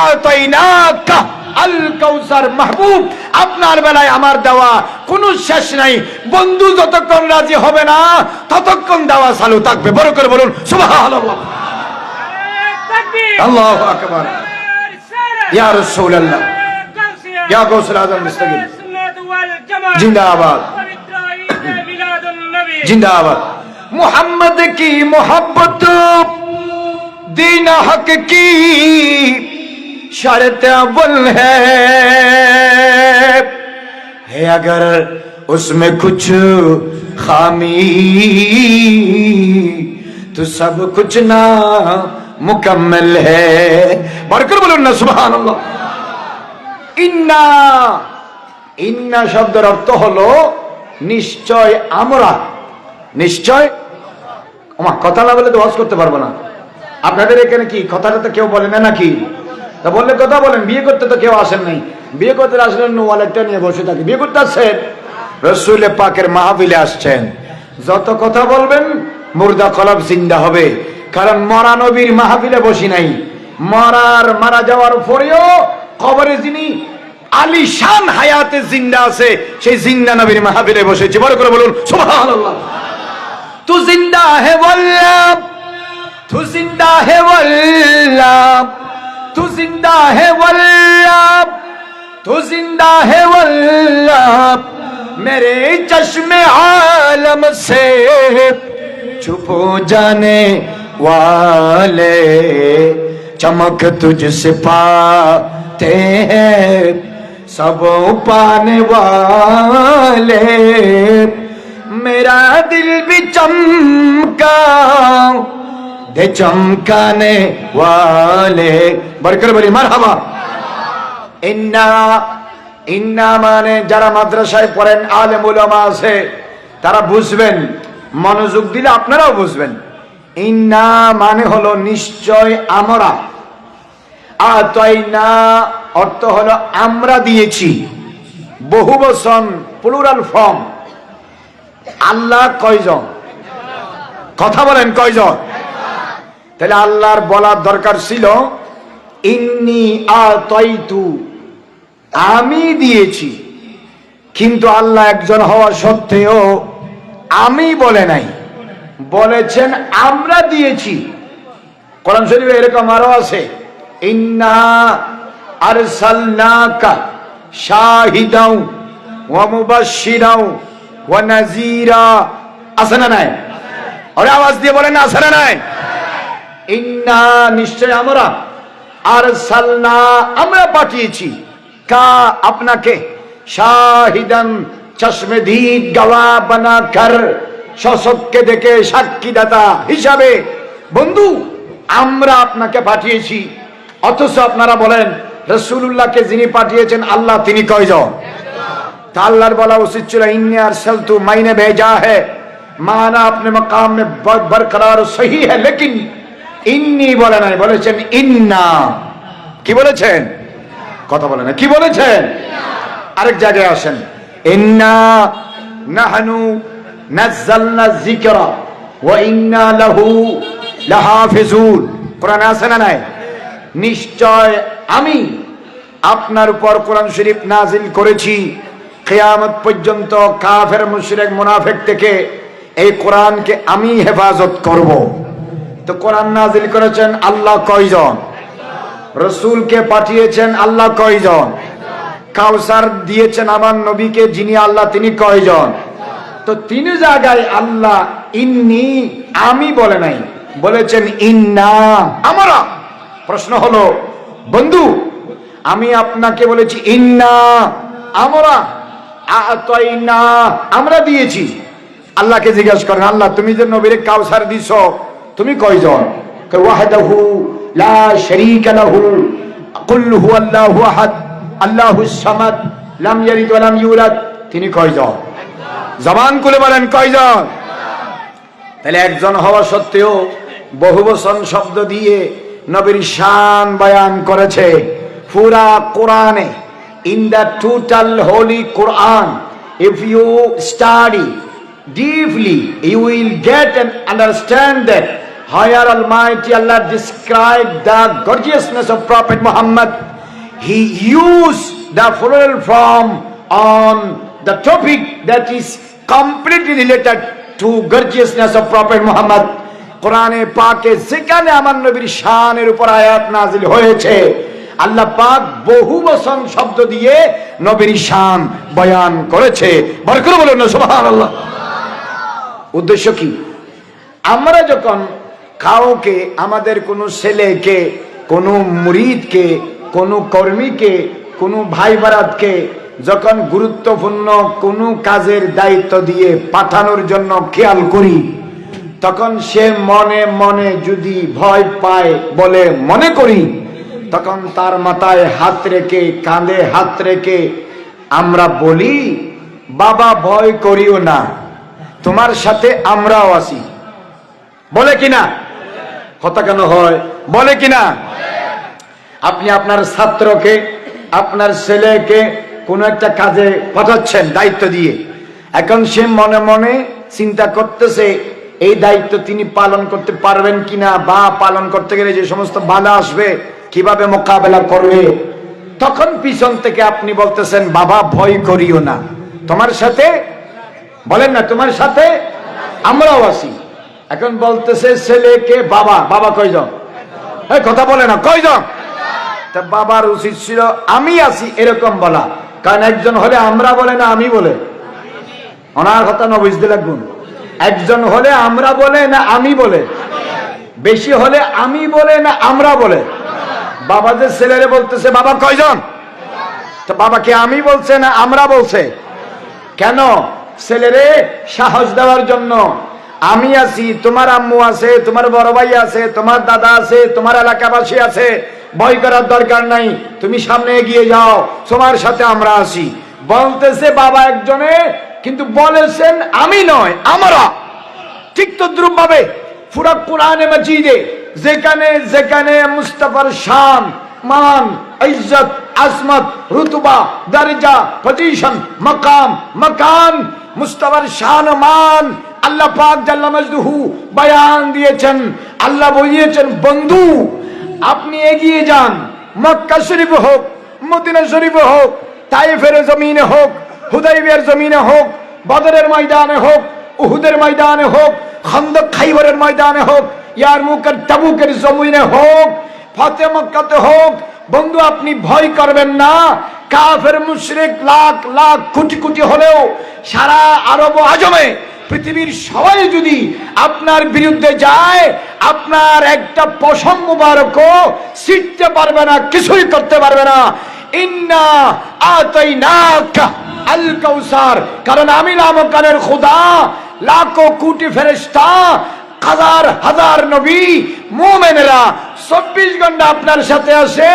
আতাইনাকা আল কাউসার। মাহবুব আপনার বেলায় আমার দেওয়া কোনো শেষ নাই। বন্ধু যতক্ষণ রাজি হবে না ততক্ষণ দেওয়া চালু থাকবে। বড় করে বলুন সুবহানাল্লাহ। আল্লাহু আকবার। ইয়া রাসূলুল্লাহ, ইয়া গৌসুল আযম মুস্তাকিম জিন্দাবাদ, जिंदाबाद। मोहम्मद की मोहब्बत दीन हक की शर्त अव्वल है अगर उसमें कुछ खामी तो सब कुछ ना मुकम्मल है। बरकर बोलो ना सुभान अल्लाह। इन्ना, इन्ना शब्दर अर्थ हलो নিশ্চয় আমরা। নিশ্চয় ওমা কথা না বলে তো ওয়াজ করতে পারবো না। আপনাদের এখানে কি কথাটা তো কেউ বলে না নাকি? তা বললে কথা বলেন। বিয়ে করতে তো কেউ আসেন নাই, বিয়ে করতে আসলেন ওয়ালেটটা নিয়ে বসে থাকি। বিয়ে করতে আসছেন, রাসূল পাকের মাহফিলে আসছেন, যত কথা বলবেন মুর্দা কলব জিন্দা হবে। কারণ মরা নবীর মাহফিলে বসি নাই, মারা যাওয়ার পরেও কবরে যিনি আলিশান হায়াতে জিন্দা আছে সেই জিন্দা নবীর মাহফিলে বসেছি। বড় করে বলুন সুবহানাল্লাহ। তু জিন্দা হে ওয়াল্লাহ, তু জিন্দা হে ওয়াল্লাহ, তু জিন্দা হে ওয়াল্লাহ, তু জিন্দা হে ওয়াল্লাহ, মেরে চশমে आलम से छुप जाने वाले चमक तुझसे पाते हैं सब पाने वाले। मेरा दिल भी चमका दे चमकाने वाले। बरकर बली मरहबा। इन्ना, इन्ना माने যারা মাদ্রাসায় পড়েন আলেম উলামা আছে তারা বুঝবেন, মনোযোগ দিলে আপনারাও বুঝবেন। ইন্না মানে হলো নিশ্চয় আমরা, আতাইনা অর্থ হলো আমরা দিয়েছি, বহুবচন প্লুরাল ফর্ম। আল্লাহ কয়জন? কথা বলেন কয়জন? তাহলে আল্লাহর বলার দরকার ছিল ইন্নী আতাইতু, আমি দিয়েছি। কিন্তু আল্লাহ একজন হওয়া সত্ত্বেও আমি বলে নাই, বলেছেন আমরা দিয়েছি। কোরআন শরীফে এরকম আরো আছে, ইন্না আরসালনাকা শাহিদাও ওয়া মুবাশশিরাও ওয়া নাযীরা। আছে না নাই? আরে আওয়াজ দিয়ে বলেন না, আছে না নাই? ইন্না নিশ্চয় আমরা, আরসালনা আমরা পাঠিয়েছি, কা আপনাকে, শাহিদান চশমেদীদ গওয়া বানাকর, শশককে দেখে সাক্ষীদাতা হিসাবে। বন্ধু আমরা আপনাকে পাঠিয়েছি, অথচ আপনারা বলেন রাসূলুল্লাহকে যিনি পাঠিয়েছেন আল্লাহ তিনি কয়জন? তা আল্লাহর বলা উচিত ছিল ইন্নী আরসালতু, মাইনে भेजा है, মানা अपने मकाम में बरकरार सही है, लेकिन ইন্নী বলে নাই, বলেছেন ইন্না। কি বলেছেন? কথা বলেন না, কি বলেছেন? আরেক জায়গায় আসেন, ইন্না নাহনু নাযালনা যিকরা ওয়া ইন্না লাহু লাহাফিজুন। কোরআনে আছে না নাই? নিশ্চয় আমি আপনার উপর কোরআন শরীফ নাজিল করেছি, কিয়ামত পর্যন্ত কাফের মুশরিক মুনাফিক থেকে এই কোরআনকে আমি হেফাজত করব। তো কোরআন নাজিল করেছেন আল্লাহ কয়জন? রাসূলকে পাঠিয়েছেন আল্লাহ কয়জন? কাউসার দিয়েছেন আমার নবীকে যিনি আল্লাহ, তিনি কয়জন? তো তিন জায়গায় আল্লাহ ইন্নি আমি বলে নাই, বলেছেন ইন্না আমরা। প্রশ্ন হলো বন্ধু, আমি আপনাকে বলেছি ইন্না আমরা, আতাইনা আমরা দিয়েছি। আল্লাহকে জিজ্ঞাসা করেন, আল্লাহ তুমি যে নবীর কাউসার দিছ তুমি কয়জন? ওয়াহদাহু লা শারীকা লাহু কুল হুয়াল্লাহু আহাদ আল্লাহুস সামাদ লাম ইয়ালিদ ওয়া লাম ইউলাদ, তিনি কয়জন? জবান খুলে বলেন কয়জন? তাহলে একজন হওয়া সত্ত্বেও বহুবচন শব্দ দিয়ে নবীর শান বয়ান করেছে পুরা কোরআনে। In the total holy Quran, if you study deeply, you will get and understand that higher Almighty Allah described the gorgeousness of Prophet Muhammad. He used the plural form on the topic that is completely related to gorgeousness of Prophet Muhammad. কোরআনে পাকে যেখানে আমার নবীর শানের উপর আয়াত নাজিল হয়েছে, আল্লাহ পাক বহু বচন শব্দ দিয়ে নবীর শান বয়ান করেছে। বড় করে বলুন না সুবহানাল্লাহ। উদ্দেশ্য কি? আমরা যখন কাউকে, আমাদের কোনো ছেলেকে, কোনো মুরিদকে, কোনো কর্মীকে, কোনো ভাই বারাতকে যখন গুরুত্বপূর্ণ কোনো কাজের দায়িত্ব দিয়ে পাঠানোর জন্য খেয়াল করি, তখন সে মনে মনে যদি ভয় পায় বলে মনে করি, তখন তার মাথায় হাত রেখে, কাঁধে হাত রেখে আমরা বলি, বাবা ভয় করিও না, তোমার সাথে আমরাও আছি। বলে কিনা? কথা কেন হয়? বলে কিনা? আপনি আপনার ছাত্রকে, আপনার ছেলেকে কোনো একটা কাজে পাঠাচ্ছেন দায়িত্ব দিয়ে, এখন সে মনে মনে চিন্তা করতেছে এই দায়িত্ব তিনি পালন করতে পারবেন কিনা, বা পালন করতে গেলে যে সমস্ত বাধা আসবে কিভাবে মোকাবেলা করবে। তখন পিছন থেকে আপনি বলতেছেন, বাবা ভয় করিও না, তোমার সাথে, বলেন না তোমার সাথে আমরাও আছি। এখন বলতেছে ছেলেকে বাবা, বাবা কয়জন? কথা বলে না কয়জন? তা বাবার উচিত ছিল আমি আছি এরকম বলা, কারণ একজন হলে আমরা বলে না আমি বলে। ওনার কথা না বুঝতে লাগবেন। একজন হলে আমরা বলে না আমি বলে, বেশি হলে আমি বলে না আমরা বলে। বাবা যে ছেলেরে বলতেছে বাবা কয়জন, তো বাবাকে আমি বলছে না আমরা বলছে? কেন? ছেলেরে সাহস দেওয়ার জন্য। আমি আছি, তোমার আম্মু আছে, তোমার বড় ভাই আছে, তোমার দাদা আছে, তোমার এলাকাবাসী আছে, ভয় করার দরকার নাই, তুমি সামনে এগিয়ে যাও, তোমার সাথে আমরা আছি। বলতেছে বাবা একজনে, কিন্তু বলেছেন আমি নয় আমরা। ঠিক তদ্রুপ ভাবে পুরা কোরআনে মাজিদে যেখানে যেখানে মুস্তাফার শান, মান, ইজ্জত, আজমত, রুতবা, দরজা, পজিশন, মাকাম, মাকান, মুস্তাফার শান ও মান আল্লাহ পাক জাল্লা মাজদুহু বয়ান দিয়েছেন। আল্লাহ বলিয়েছেন, বন্ধু আপনি এগিয়ে যান, মক্কা শরীফ হোক, মদিনা শরীফ হোক, তাইফের জমিনে হোক, হুদাইবিয়ার জমিনে হোক, বদরের ময়দানে হোক, উহুদের ময়দানে হোক, খন্দক খাইবরের ময়দানে হোক, ইয়ারমুকের তাবুকের জমিনে হোক, ফাতে মক্কাতে হোক, বন্ধু আপনি ভয় করবেন না। কাফের মুশরিক লাখ লাখ কোটি কোটি হলেও সারা আরব আজমে পৃথিবীর সবাই যদি আপনার বিরুদ্ধে যায়, আপনার একটা পশম মুবারকও ছিটতে পারবে না, কিছুই করতে পারবে না। ইন্না আতাইনাকা আল কাউসার, কারণ আমি লামকানের খোদা, লাখো কোটি ফেরেশতা, হাজার হাজার নবী, মুমিনেরা 24 ঘন্টা আপনার সাথে আছে।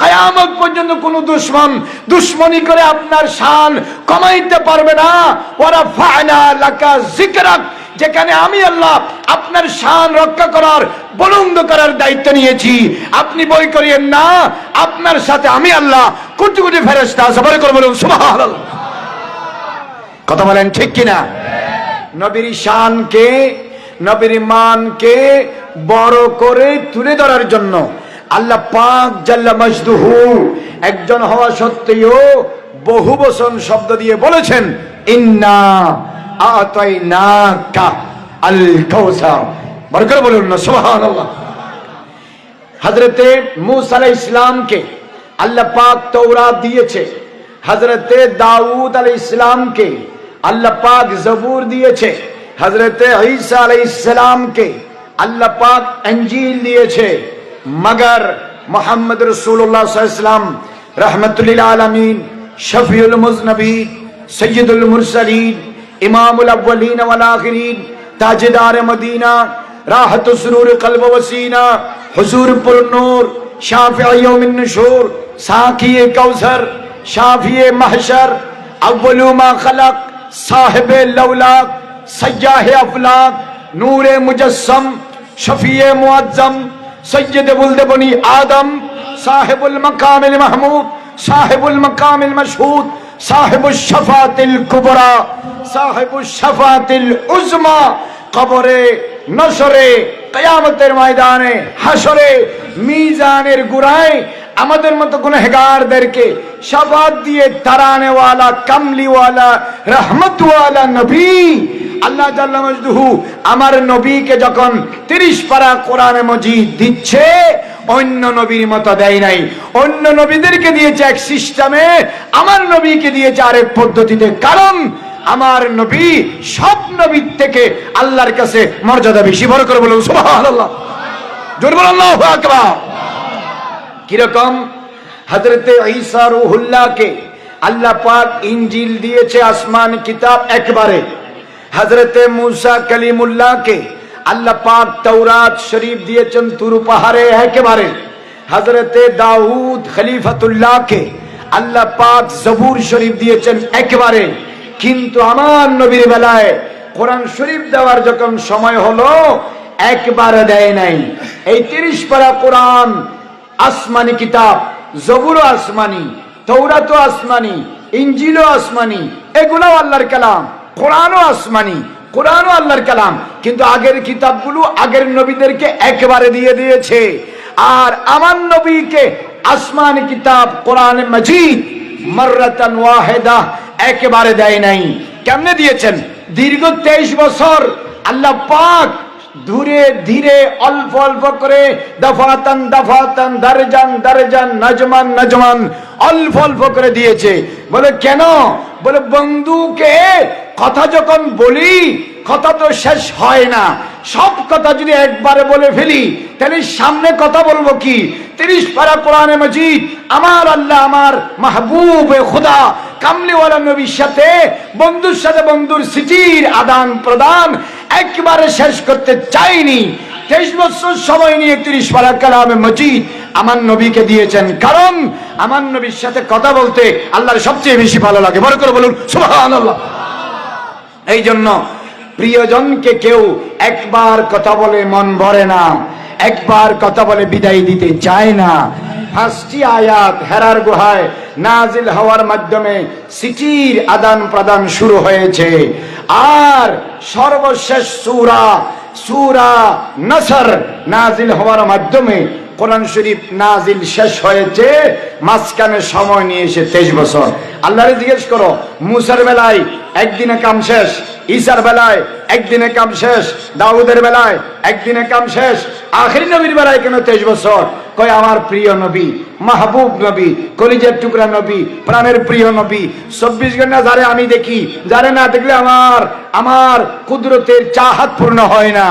কিয়ামত পর্যন্ত কোন দুশমন দুশমনি করে আপনার শান কমাইতে পারবে না। ওয়া ফা'না লাকা যিকরাক, যেখানে আমি আল্লাহ আপনার শান রক্ষা করার, বুলন্দ করার দায়িত্ব নিয়েছি, আপনি ভয় করিয়েন না, আপনার সাথে আমি আল্লাহ কোটি কোটি ফেরেশতা আছে। বলে করে বলুন সুবহানাল্লাহ। কথা বলেন ঠিক কিনা? নবীর শানকে নবীর মানকে বড় করে তুলে ধরার জন্য আল্লাহ পাক জাল্লা মাজদুহু একজন হওয়া সত্ত্বেও বহু বচন শব্দ দিয়ে বলেছেন, ইন্না আতাইনাকা আল কাউসার। বড় করে বলুন না সুবহানাল্লাহ। হযরতে মূসা আলাইহিস সালামকে আল্লাহ পাক তাওরাত দিয়েছে, হযরতে দাউদ আলাইহিস সালামকে আল্লাহ পাক জবুর দিয়েছে, হযরতে ঈসা আলাইহিস সালামকে আল্লাহ পাক ইনজিল দিয়েছে। মगर মুহাম্মদ রাসূলুল্লাহ সাল্লাল্লাহু আলাইহি ওয়াসাল্লাম রাহমাতুল লিল আলামিন, শফিউল মুজনবিন, সৈয়দুল মুরসালিন, ইমামুল আউয়ালিন ওয়াল আখিরিন, তাজদার মদিনা, রাহত সুরুর কলব ওয়াসিনা, হুজুর পুর নূর, শাফিঈ ইয়াউমিন নুশুর, সাকিয়ে কাউসার, শাফিয়ে মাহশর, अव्वलु मा खलक, साहिबे लौलाक, सय्याहे अफलाक, नूरे मुजस्सम, शफीए मुअज्जम, सय्यद बुल्द बनी आदम, साहिबुल मकामिल महमूद, साहिबुल मकामिल मशहूद, साहिबुश शफातिल कुबरा, साहिबुश शफातिल उज़मा, कब्रे नशरे कियामतेर मयदाने हाशरे মিজানের গুরায় আমাদের মতো গুনাহগারদেরকে শাফাত দিয়ে তারানে ওয়ালা কামলি ওয়ালা রহমত ওয়ালা নবী আল্লাহ জাল্লা মাজদুহু আমার নবীকে যখন 30 পারা কোরআনে মজিদ দিচ্ছে, অন্য নবীর মতো দেয় নাই। অন্য নবীদেরকে দিয়েছে এক সিস্টেমে, আমার নবীকে দিয়েছে আরেক পদ্ধতিতে। কারণ আমার নবী সব নবীর থেকে আল্লাহর কাছে মর্যাদা বেশি। বড় করে বলুন সুবহানাল্লাহ, জোরে বলুন আল্লাহু আকবার। কিরকম? হযরতে ঈসা রূহুল্লাহকে আল্লাহ পাক ইনজিল দিয়েছে, আসমান কিতাব একবারে। হযরতে মূসা কালিমুল্লাহকে আল্লাহ পাক তাওরাত শরীফ দিয়েছেন তুর পাহাড়ে একেবারে। হযরতে দাউদ খলিফাতুল্লাহকে আল্লাহ পাক জবুর শরীফ দিয়েছেন একেবারে। কিন্তু আমার নবীর বেলায় কোরআন শরীফ দেওয়ার যখন সময় হলো, একবারে দেয় নাই। এই 30 পারা কোরআন আসমানি কিতাব, জবুরও আসমানি, তাওরাতও আসমানি, ইনজিলও আসমানি, এগুলো আল্লাহর কালাম। কোরআনও আসমানি, কোরআনও আল্লাহর কালাম। কিন্তু আগের কিতাবগুলো আগের নবীদেরকে একবারে দিয়ে দিয়েছে। আর আমার নবীকে আসমানি কিতাব কোরআন মাজিদ মাররাতান ওয়াহিদা একেবারে দেয় নাই। কেমনে দিয়েছেন? দীর্ঘ 23 বছর আল্লাহ পাক ধীরে ধীরে অল্প অল্প করে দফাতান দফাতান দরজান দরজান নজমান নজমান অল্প অল্প করে দিয়েছে। বলে কেন? বলে বন্ধুকে কথা যখন বলি, কথা তো শেষ হয় না। সব কথা যদি একবারে বলে ফেলি, তাহলে সামনে কথা বলবো কি? 30 পারা কোরআনে মাজিদ আমার আল্লাহ আমার মাহবুবে খুদা কামলিওয়ালা নবীর সাথে বন্ধুর সাথে বন্ধুর সিটির আদান প্রদান একবারে শেষ করতে চাইনি। 23 বছর সময় নিয়ে 30 পারা কালামে মাজিদ আমার নবীকে দিয়েছেন। কারণ আমার নবীর সাথে কথা বলতে আল্লাহর সবচেয়ে বেশি ভালো লাগে। বড় করে বলুন সুবহানাল্লাহ। এই জন্য প্রিয়জনকে কেউ একবার কথা বলে মন ভরে না, একবার কথা বলে বিদায় দিতে চায় না। 5টি আয়াত হেরার গুহায় নাজিল হওয়ার মাধ্যমে সিটির আদান প্রদান শুরু হয়েছে। আর সর্বশেষ সূরা নসর নাজিল হওয়ার মাধ্যমে কোরআন শরীফ নাজিল শেষ হয়েছে। মাঝখানে সময় নিয়েছে 23 বছর। আল্লাহরে জিজ্ঞেস করো, মুসার বেলায় একদিনে কাম শেষ, ঈসার বেলায় একদিনে কাম শেষ, দাউদের বেলায় একদিনে কাম শেষ, আখিরি নবীর বেলায় কেন 23 বছর? কয় আমার প্রিয় নবী, মাহবুব নবী, কলিজার টুকরা নবী, প্রাণের প্রিয় নবী। 24 ঘন্টা যারে আমি দেখি, যারে না দেখলে আমার কুদরতের চাহাত পূর্ণ হয় না।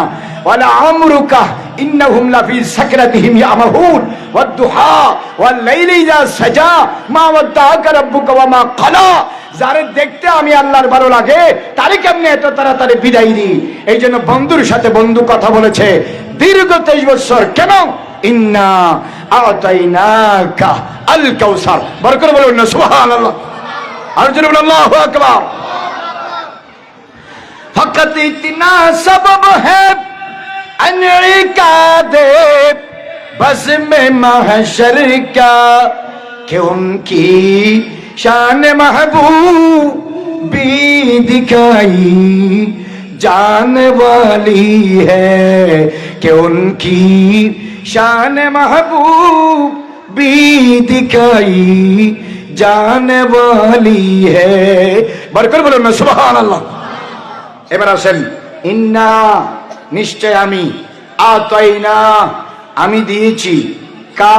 ওয়ালা আমরুকা ইন্নাহুম লাফি সাকরাতিহিম ইয়ামাহুন ওয়াদ-দুহা ওয়াল-লাইলি ইযা সাজা মা ওয়াদ্দাআকা রাব্বুকা ওয়া মা ক্বালা। যারে দেখতে আমি আল্লাহর ভালো লাগে, তারে কেমনে এত তাড়াতাড়ি বিদায় দিই? এই জন্য বন্ধুর সাথে বন্ধু কথা বলেছে দীর্ঘ 23 বছর। কেন? ইন্না আতাইনাকা আল কাউসার। বড় করে বলুন না সুবহানাল্লাহ, আর জোরে বলুন আল্লাহু আকবার। ফকত ইতনা সবব है अनइकादे बस में महशर का कि उनकी शान महबूबी दिखाई जाने वाली है कि उनकी शान महबूब भी दिखाई जाने वाली है। बरकत बोलो ना सुभान अल्लाह। এবার আসেন ইন্না নিশ্চয় আমি আতাইনা আমি দিয়েছি কা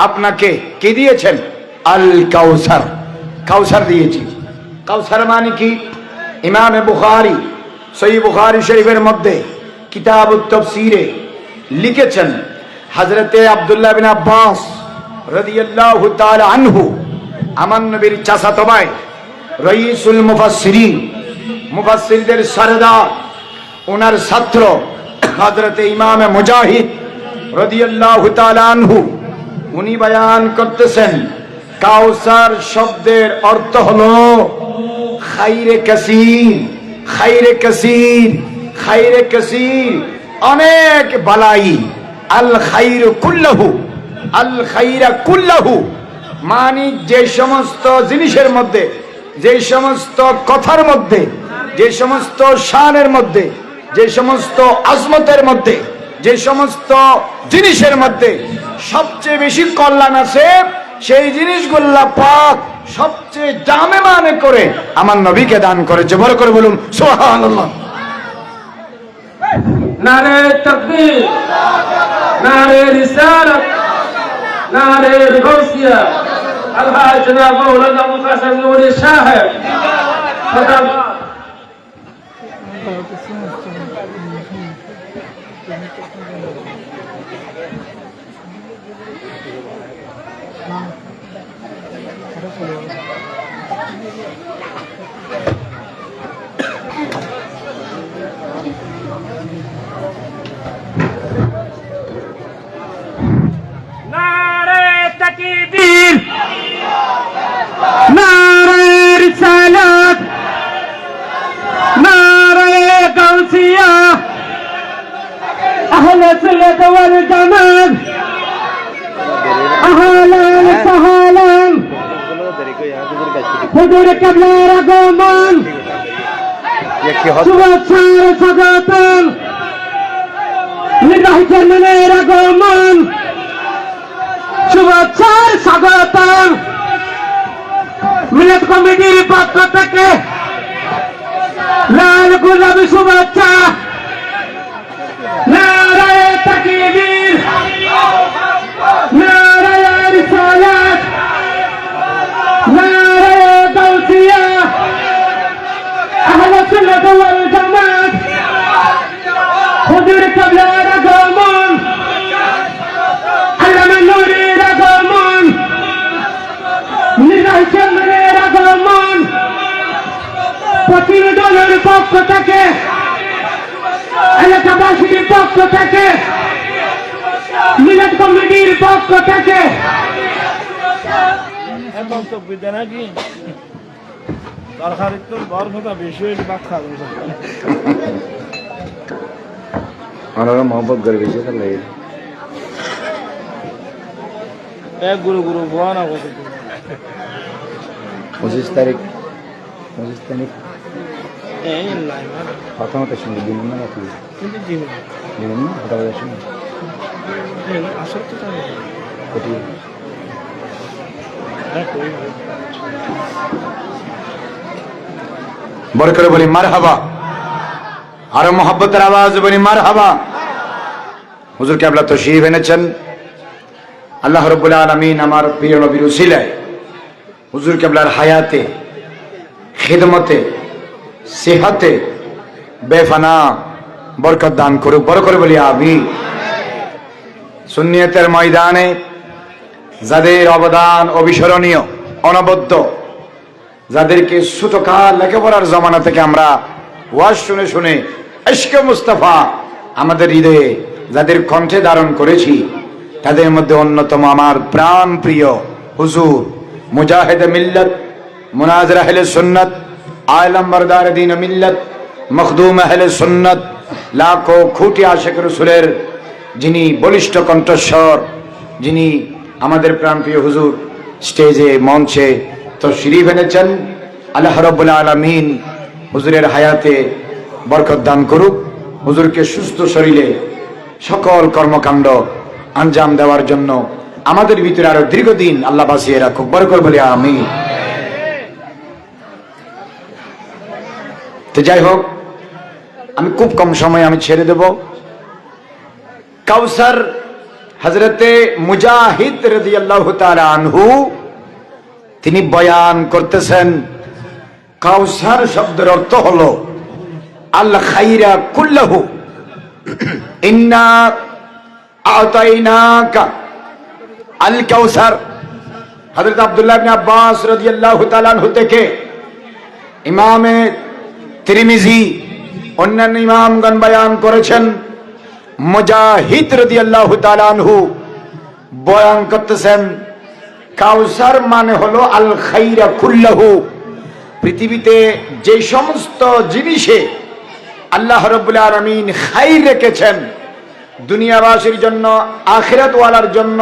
আপনাকে কে দিয়েছেন আল কাউসার কাউসার দিয়েছি। কাউসার মানে কি? ইমাম বুখারী সহিহ বুখারী শরীফের মধ্যে কিতাবুত তাফসীরে লিখেছেন হযরতে আব্দুল্লাহ বিন আব্বাস রাদিয়াল্লাহু তাআলা আনহু আমার নবীর চাচাতো ভাই রাইসুল মুফাসসিরিন মুফাসসিরদের সরদার ওনার ছাত্র হযরতে ইমাম মুজাহিদ রাদিয়াল্লাহু তাআলা আনহু উনি বয়ান করতেছেন কাউসার শব্দের অর্থ হলো খাইরে কাসীর খাইরে কাসীর খাইরে কাসীর অনেক বালাই। আল খাইরু কুল্লাহু আল খাইরা কুল্লাহু মানে যে সমস্ত জিনিসের মধ্যে যে সমস্ত কথার মধ্যে যে সমস্ত শানের মধ্যে যে সমস্ত আজমতের মধ্যে যে সমস্ত জিনিসের মধ্যে সবচেয়ে বেশি কল্যাণ আছে সেই জিনিসগুলা পাক সবচেয়ে দামে মানে করে আমার নবীকে দান করেছে। বড় করে বলুন সুবহানাল্লাহ। নারে তাকবীর, নারে রিসালাত, নারে গাউসিয়া। আলহাজ জনাব মাওলানা মুকাসসিম নূরি সাহেব নারে তাকবীর, নারে রিসালাত, নারে গাউসিয়া। আহলে সুন্নাত ওয়াল জামাত, আহলান সাহলান। হুজুর কিবলার আগমন, শুভেচ্ছার স্বাগতম। নির্বাহী চেয়ারম্যানের আগমন, শুভেচ্ছার স্বাগতম। মিলাদ কমিটির পক্ষ থেকে লাল গোলাপি শুভেচ্ছা। নারে তাকবীর, নারে রিসালাত, নারে গাউসিয়া। আহলে সুন্নাত ওয়াল জামাত, হুজুর কিবলার আগমন, আল্লামা নূরের আগমন, নির্বাহী চেয়ারম্যানের আগমন। প্রতিটি দলের পক্ষ থেকে এলাকাবাসীর পক্ষ থেকে মিলাদ কমিটির পক্ষ থেকে নাকি সরকারের তো বড় কথা বেশি হয়েছে বাক্কা ওনারা মোহাম্মত করে বেশি তাহলে এক গুরু গুরু ভুয়া না কত 25 তারিখ এই নাই প্রথমত শুনে দিন না আপনি কিন্তু দিন না কথা বলে শুনে আসল তো তাই কোটি বড় করে বলি মারহাবা, আর মোহাব্বতের আওয়াজ বলি মারহাবা। হুজুর কিবলা তাশরীফ এনেছেন। আল্লাহ রাব্বুল আলামিন আমার প্রিয় নবীর উসিলায় হুজুর কিবলার হায়াতে খিদমতে সেহাতে বেফানা বরকত দান করুক। বড় করে বলি আমিন। সুন্নিয়তের ময়দানে যাদের অবদান অবিস্মরণীয় অনবদ্য, যাদেরকে ছোটকাল লেখাপড়ার জমানা থেকে আমরা ওয়াজ শুনে শুনে ইশকে মুস্তাফা আমাদের হৃদয়ে যাদের কণ্ঠে ধারণ করেছি, তাদের মধ্যে অন্যতম আমার প্রাণ প্রিয় হুজুর মুজাহিদ মিল্লাত, মুনাজির আহলে সুন্নাত, আলম বরদার দ্বীন মিল্লাত, মখদুম আহলে সুন্নাত, লাখো খুঁটি আশিক রাসূলের যিনি বলিষ্ঠ কণ্ঠস্বর, যিনি আমাদের প্রাণপ্রিয় হুজুর স্টেজে মঞ্চে তাশরীফ এনেছেন। আল্লাহ রাব্বুল আলামিন হুজুরের হায়াতে বরকত দান করুক, হুজুরকে সুস্থ শরীরে সকল কর্মকাণ্ড আঞ্জাম দেওয়ার জন্য আমাদের ভিতরে আরো দীর্ঘদিন আল্লাহ বাঁচিয়ে রাখুক, বরকত বলি আমিন। তো যাই হোক, আমি খুব কম সময় আমি ছেড়ে দেব। কাউসার হযরতে মুজাহিদ রাদিয়াল্লাহু তাআলা আনহু তিনি বয়ান করতেছেন, কাউসার শব্দের অর্থ হলো আল খাইরা কুল্লাহু ইন্না আতাইনাকা আল কাউসার। হযরত আব্দুল্লাহ ইবনে আব্বাস রাদিয়াল্লাহু তাআলা আনহু থেকে ইমামে তিরমিজি অন্যান্য ইমামগণ বয়ান করেছেন, মুজাহিদ রাদিয়াল্লাহু তাআলা আনহু বয়ান করতেছেন, কাউসার মানে হলো আল খাইরা কুল্লাহু, পৃথিবীতে যে সমস্ত জিনিসে আল্লাহ রাব্বুল আলামিন খাইর রেখেছেন, দুনিয়াবাসীর জন্য আখিরাত ওয়ালার জন্য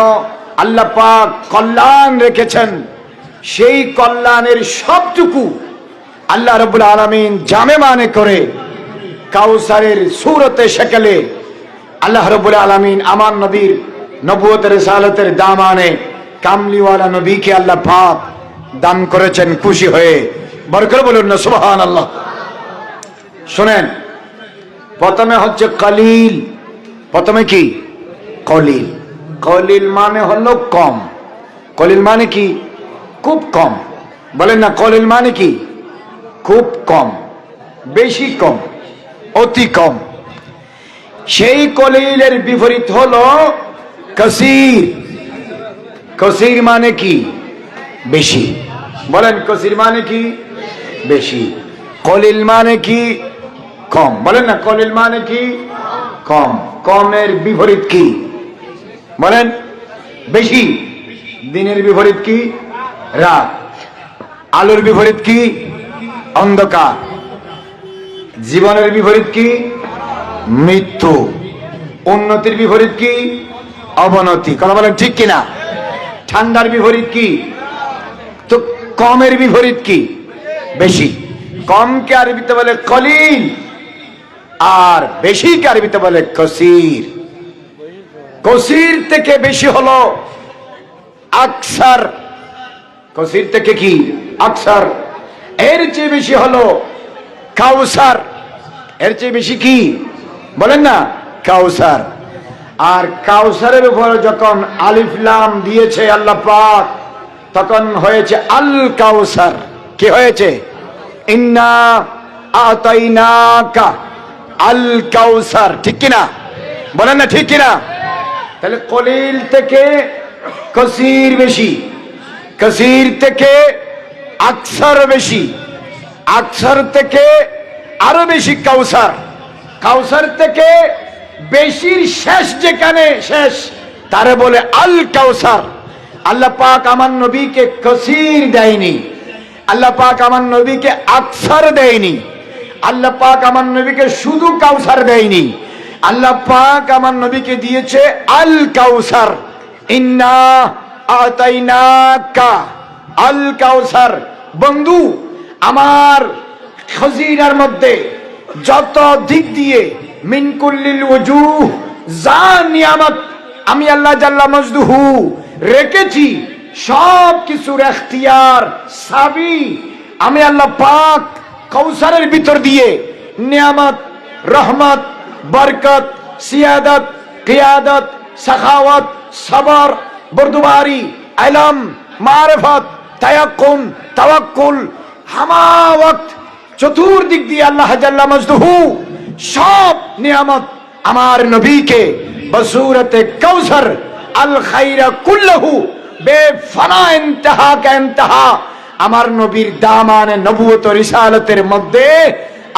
আল্লাহ পাক কল্যাণ রেখেছেন, সেই কল্যাণের সবটুকু আল্লাহ রাব্বুল আলামিন জামে মানে করে কাউসারের সূরতে শাকলে আল্লাহ রাব্বুল আলামিন আমার নবীর নবুয়তের রিসালাতের দামানে কামলিওয়ালা নবীকে আল্লাহ পাক দান করেছেন খুশি হয়ে, বরকত বলুন না সুবহানাল্লাহ। শুনেন, প্রথমে হচ্ছে কলিল। প্রথমে কি? কলিল। কলিল মানে হলো কম। কলিল মানে কি? খুব কম। বলেন না, কলিল মানে কি? খুব কম, বেশি কম, অতি কম। সেই কলিলের বিপরীত হলো কাসীর। কাসীর মানে কি? বেশি। বলেন, কাসীর মানে কি? বেশি। কলিল মানে কি? কম। বলেন না, কলিল মানে কি? কম। কমের বিপরীত কি? বলেন, বেশি। দিনের বিপরীত কি? রাত। আলোর বিপরীত কি? অন্ধকার। জীবনের বিপরীত কি? মৃত্যু। উন্নতির বিপরীত কি? অবনতি। কথা বলেন ঠিক কিনা? ঠান্ডার বিপরীত কি? তো কমের বিপরীত কি? বেশি। কমকে আরবিতে বলে কলিল, আর বেশিকে আরবিতে বলে কসির। কসির থেকে বেশি হলো আকসার। কসির থেকে কি? আকসার। এর চেয়ে বেশি হলো কাউসার। এর চেয়ে বেশি কি? বলেন না, কাউসার। আর কাউসারের উপর যখন আলিফ লাম দিয়েছে আল্লাহ পাক, তখন হয়েছে আল কাউসার। কি হয়েছে? ইন্না আতাইনাকা আল কাউসার। ঠিক কিনা? বলেন না ঠিক কিনা? তাহলে কলিল থেকে কসির বেশি, কসির থেকে আকসার বেশি, আকসার থেকে আরো বেশি কাউসার, কাউসার থেকে বেশির শেষ যেখানে শেষ তারে বলে আল কাউসার। আল্লাহ পাক আমার নবীকে কসির দেয়নি, আল্লাহ পাক আমার নবীকে আকসার দেয়নি, আল্লাহ পাক আমার নবীকে শুধু কাউসার দেয়নি, আল্লাহ পাক আমার নবীকে দিয়েছে আল কাউসার। ইন্না আতাইনাকা আল কাউসার। বন্ধু, আমার খজিনার মধ্যে যত দিক দিয়ে মিন কুল্লিল ওয়াজুহ যা নিয়ামত আমি আল্লাহ জাল্লা মজদুহু রেখেছি, সব কিছুর এখতিয়ার সাবি আমি আল্লাহ পাক কাউসারের ভিতর দিয়ে নিয়ামত, রহমত, বরকত, সিয়াদত, কিয়াদত, সাখাওয়াত, সবর, বরদুবারি, ইলম, মারিফত, তায়াক্কুন, তাওয়াক্কুল, হামা ওয়াক্ত চতুর্দিক দিয়ে আল্লাহ জাল্লা মজদুহু সব নিয়ামত আমার নবীকে বসুরতে কাউসার আল খাইরা কুল্লাহু বেফানা ইন্তাহা কা ইন্তাহা আমার নবীর দামানে নবুয়ত রিসালাতের মধ্যে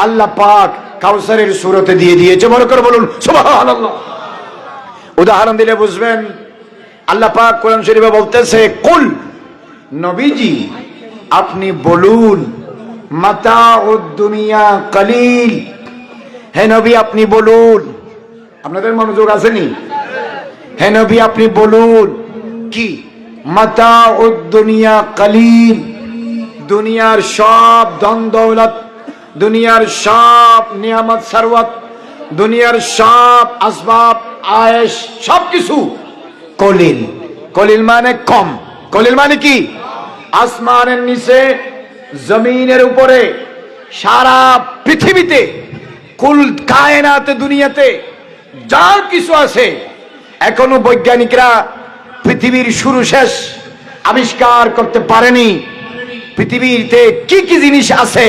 আল্লাহ পাক কাউসারের সূরতে দিয়ে দিয়েছে। বরকত বলুন সুবহানাল্লাহ। উদাহরণ দিলে বুঝবেন। আল্লাহ পাক কোরআন শরীফে বলতেছে, কুল, নবীজি আপনি বলুন, মাতাউদ দুনিয়া কলিল। হে নবী আপনি বলুন। আপনাদের মনোযোগ আসেনি? হে নবী আপনি বলুন কি? মাতাউদ দুনিয়া কলিল। দুনিয়ার সব ধন দৌলত দুনিয়ার সব নিয়ামত সারওয়াত, দুনিয়ার সব আসবাব আয়েশ সবকিছু কলিল। কলিল মানে কম। কলিল মানে কি? আসমানের নিচে, জমিনের উপরে, সারা পৃথিবীতে, কুল কায়নাতে, দুনিয়াতে যা কিছু আছে, এখনো বৈজ্ঞানিকরা পৃথিবীর শুরু শেষ আবিষ্কার করতে পারেনি। পৃথিবীতে কি কি জিনিস আছে,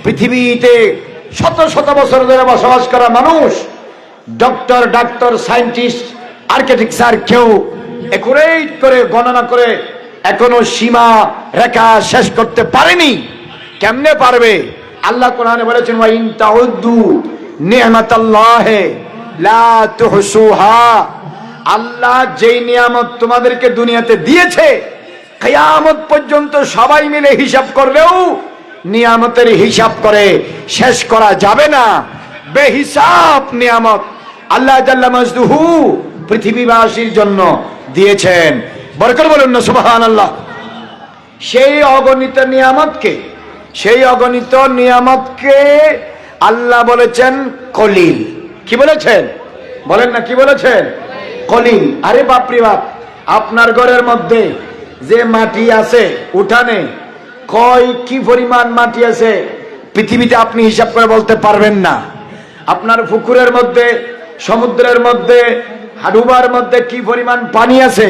পৃথিবীতে শত শত বছর ধরে বসবাস করা মানুষ, ডাক্তার, সায়েন্টিস্ট, আর্কিটেকচার কেউ একুরেট করে গণনা করে এখনো সীমা রেখা শেষ করতে পারেনি। কেমনে পারবে? আল্লাহ কোরআনে বলেছেন, ওয়া ইন তাউদ্দু নি'মাতাল্লাহি লা তুহসুহা। আল্লাহ যেই নিয়ামত তোমাদেরকে দুনিয়াতে দিয়েছে, কিয়ামত পর্যন্ত সবাই মিলে হিসাব করলেও নিয়ামতের হিসাব করে শেষ করা যাবে না। বেহিসাব নিয়ামত আল্লাহ জাল্লা মাজদুহু পৃথিবীবাসীর জন্য দিয়েছেন। বরকত বলুন না সুবহানাল্লাহ। সেই অগণিত নিয়ামতকে আল্লাহ বলেছেন কলিল। কি বলেছেন? বলেন না, কি বলেছেন? কলিল। আরে বাপরে বাপ, আপনার ঘরের মধ্যে যে মাটি আছে উঠানে, কি পরিমাণ মাটি আছে পৃথিবীতে আপনি হিসাব করে বলতে পারবেন না। আপনার পুকুরের মধ্যে, সমুদ্রের মধ্যে, হাডুবার মধ্যে কি পরিমাণ পানি আছে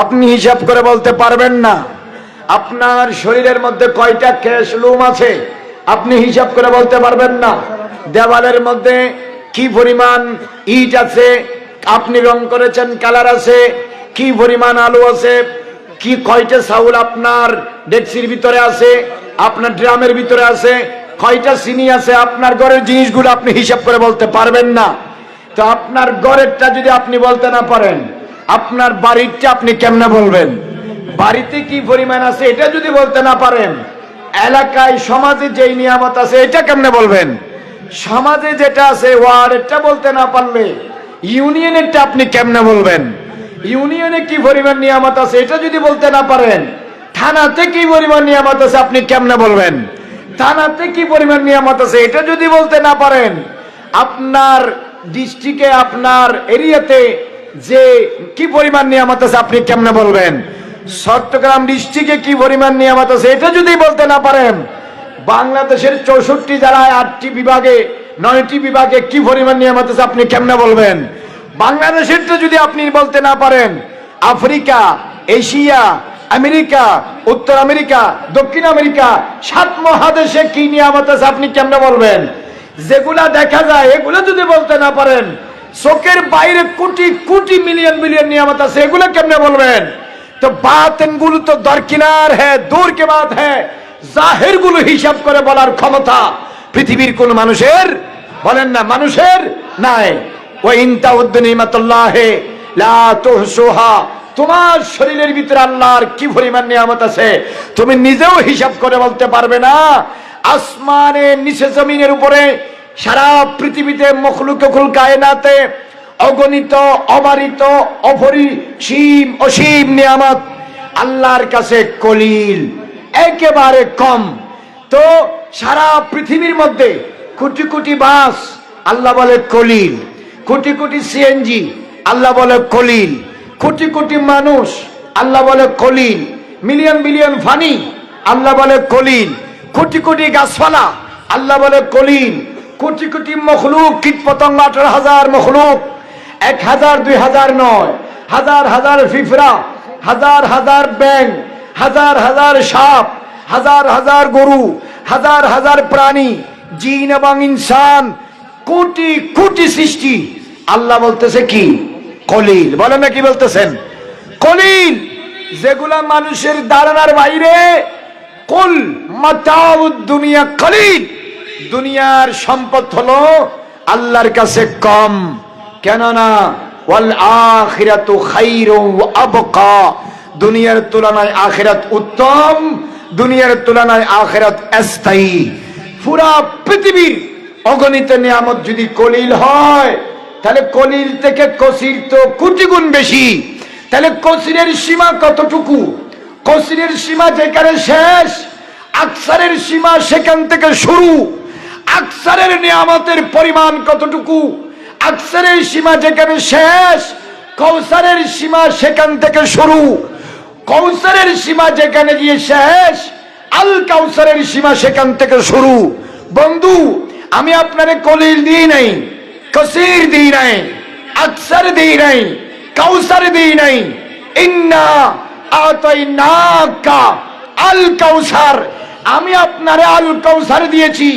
আপনি হিসাব করে বলতে পারবেন না। আপনার শরীরের মধ্যে কয়টা কেশ লোম আছে আপনি হিসাব করে বলতে পারবেন না। দেওয়ালের মধ্যে কি পরিমাণ ইট আছে আপনি রং করেছেন, কালার আছে, কি পরিমাণ আলু আছে, কি কয়টা চাউল আপনার ডেকসির ভিতরে আছে, আপনার ড্রামের ভিতরে আছে, কয়টা চিনি আছে, আপনার ঘরের জিনিসগুলো আপনি হিসাব করে বলতে পারবেন না। তো আপনার ঘরেরটা যদি আপনি বলতে না পারেন, আপনার বাড়িরটা আপনি কেমনে বলবেন? বাড়িতে কি পরিমাণ আছে এটা যদি বলতে না পারেন, এলাকায় সমাজে যেই নিয়ামত আছে এটা কেমনে বলবেন? সমাজে যেটা আছে ওয়ার্ডটা বলতে না পারলে ইউনিয়নেরটা আপনি কেমনে বলবেন? ইউনিয়নে কি পরিমাণ নিয়ামত আছে এটা যদি বলতে না পারেন, থানাতে কি পরিমাণ নিয়ামত আছে আপনি কেমনে বলবেন? থানাতে কি পরিমাণ নিয়ামত আছে এটা যদি বলতে না পারেন, আপনার ডিস্ট্রিক্টে, আপনার এরিয়াতে যে কি পরিমাণ নিয়ামত আছে আপনি কেমনে বলবেন? চট্টগ্রাম ডিস্ট্রিক্টে কি পরিমাণ নিয়ামত আছে এটা যদি বলতে না পারেন, বাংলাদেশের 64 জেলায় 8টি বিভাগে, 9টি বিভাগে কি পরিমাণ নিয়ামত আছে আপনি কেমনে বলবেন? বাংলাদেশেরটা যদি আপনি বলতে না পারেন, আফ্রিকা, এশিয়া, আমেরিকা, উত্তর আমেরিকা, দক্ষিণ আমেরিকা, 7 মহাদেশে কি নিয়ামত আছে আপনি কেমনে বলবেন? যেগুলা দেখা যায় এগুলো যদি বলতে না পারেন, চোখের বাইরে কোটি কোটি মিলিয়ন মিলিয়ন নিয়ামত আছে, এগুলো কেমনে বলবেন? তো বাতিন গুলো তো দরকিনার হ্যাঁ, দূর কে বাত হ্যাঁ, জাহির গুলো হিসাব করে বলার ক্ষমতা পৃথিবীর কোন মানুষের, বলেন না, মানুষের নাই। ওয়া ইন তাউদ্দু নিমাতুল্লাহি লা তুহসুহা। তোমার শরীরের ভিতরে আল্লাহর কি পরিমাণ নিয়ামত আছে তুমি নিজেও হিসাব করে বলতে পারবে না। আসমানের নিচে, জমিনের উপরে, সারা পৃথিবীতে, মখলুকে কুল কায়নাতে অগণিত, অবারিত, অপরিসীম, অসীম নিয়ামত আল্লাহর কাছে কলিল, একেবারে কম। তো সারা পৃথিবীর মধ্যে কোটি কোটি বাস, আল্লাহ বলে কলিল। কোটি কোটি সিএনজি, আল্লাহ বলে কলিল। কোটি কোটি মানুষ, আল্লাহ বলে কলিল। মিলিয়ন মিলিয়ন ফানি, আল্লাহ বলে কলিল। কোটি কোটি গাছপালা, আল্লাহ বলে কলিল। কোটি কোটি মখলুক, কীট পতঙ্গ, 18,000 মখলুক, 1,000 2,000 নয়, হাজার হাজার ফিফরা, হাজার হাজার ব্যাঙ, হাজার হাজার সাপ, হাজার হাজার গরু, হাজার হাজার প্রাণী, জিন এবং ইনসান, কোটি কোটি সৃষ্টি, আল্লাহ বলতেছে কি? কলিল। বলেন না, কি বলতেছেন? কলিল। যেগুলা মানুষের ধারণার বাইরে। কুল মাতাউদ দুনিয়া কলিল। দুনিয়ার সম্পদ হলো আল্লাহর কাছে কম। কেননা ওয়াল আখিরাতু খায়রুন ওয়া আবকা। দুনিয়ার তুলনায় আখিরাত উত্তম, দুনিয়ার তুলনায় আখিরাত স্থায়ী। পুরা পৃথিবীর অগণিত নিয়ামত যদি কলিল হয়, তাহলে কলিল থেকে কসির তো কোটি গুণ বেশি। তাহলে কসিরের সীমা কতটুকু? কসিরের সীমা যেখানে শেষ, আকসারের সীমা সেখান থেকে শুরু। আকসারের নিয়ামতের পরিমাণ কতটুকু, আকসারের সীমা যেখানে শেষ, কৌসারের সীমা সেখান থেকে শুরু। কৌসারের সীমা যেখানে গিয়ে শেষ, আল কাউসারের সীমা সেখান থেকে শুরু। বন্ধু, আমি আপনারে কলিল দিই নাই, কসির দিই নাই, আকসার দিই নাই, কাউসার দিই নাই। ইন্না আতাইনাকা আল কাউসার, আমি আপনারে আল কাউসার দিয়েছি।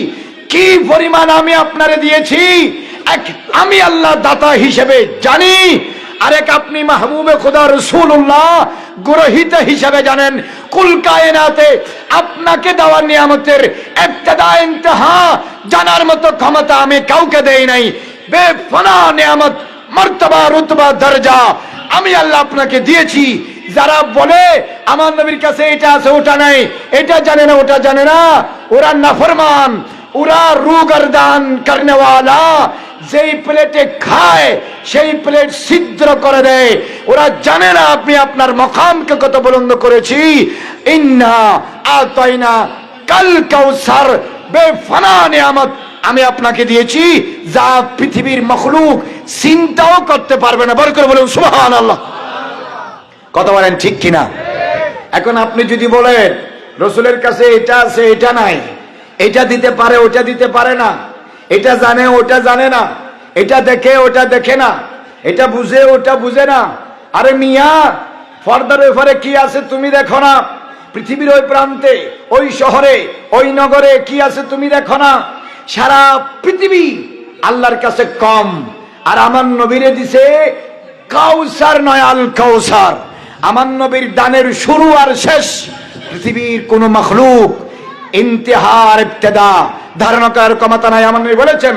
কি পরিমাণ আমি আপনারে দিয়েছি আমি আল্লাহ দাতা হিসেবে জানি, আরেক আপনি মাহবুবে খোদা রাসূলুল্লাহ গ্রহীতা হিসেবে জানেন। কুল কায়নাতে আপনাকে দেওয়া নিয়ামতের ইবতিদা ইন্তেহা জানার মতো ক্ষমতা আমি কাউকে দেই নাই। বেফানা নিয়ামত, মর্তবা, রুতবা, দরজা আমি আল্লাহ আপনাকে দিয়েছি। যারা বলে আমার নবীর কাছে এটা আছে ওটা নাই, এটা জানে না ওটা জানে না, ওরা নাফরমান, ওরা রুগরদান করনেওয়ালা। যেই প্লেটে খায় সেই প্লেট ছিদ্র করে দেয়। ওরা জানে না আপনি আপনার মকামকে কত বুলন্দ করেছি। ইন্না আতাইনা কাল কাউসার, বেফানা নিয়ামত আমি আপনাকে দিয়েছি যা পৃথিবীর মখলুক চিন্তাও করতে পারবে না। বড় করে বলুন সুবহানাল্লাহ। কথা বলেন ঠিক কিনা? এখন আপনি যদি বলেন রসুলের কাছে এটা আছে এটা নাই, এটা দিতে পারে ওটা দিতে পারে না, এটা জানে ওটা জানে না, এটা দেখে ওটা দেখে না, এটা বুঝে ওটা বুঝে না। আরে মিয়া, ফর্দার ব্যাপারে কি আছে তুমি দেখো না? পৃথিবীর ওই প্রান্তে, ওই শহরে, ওই নগরে কি আছে তুমি দেখো না? সারা পৃথিবী আল্লাহর কাছে কম, আর আমার নবীরে দিছে কাউসার নয় আল কাউসার। আমার নবীর দানের শুরু আর শেষ পৃথিবীর কোন মখলুক ইন্তেহার ইবতিদা ধারণা করার ক্ষমতা নাই। আমার নবী বলেছেন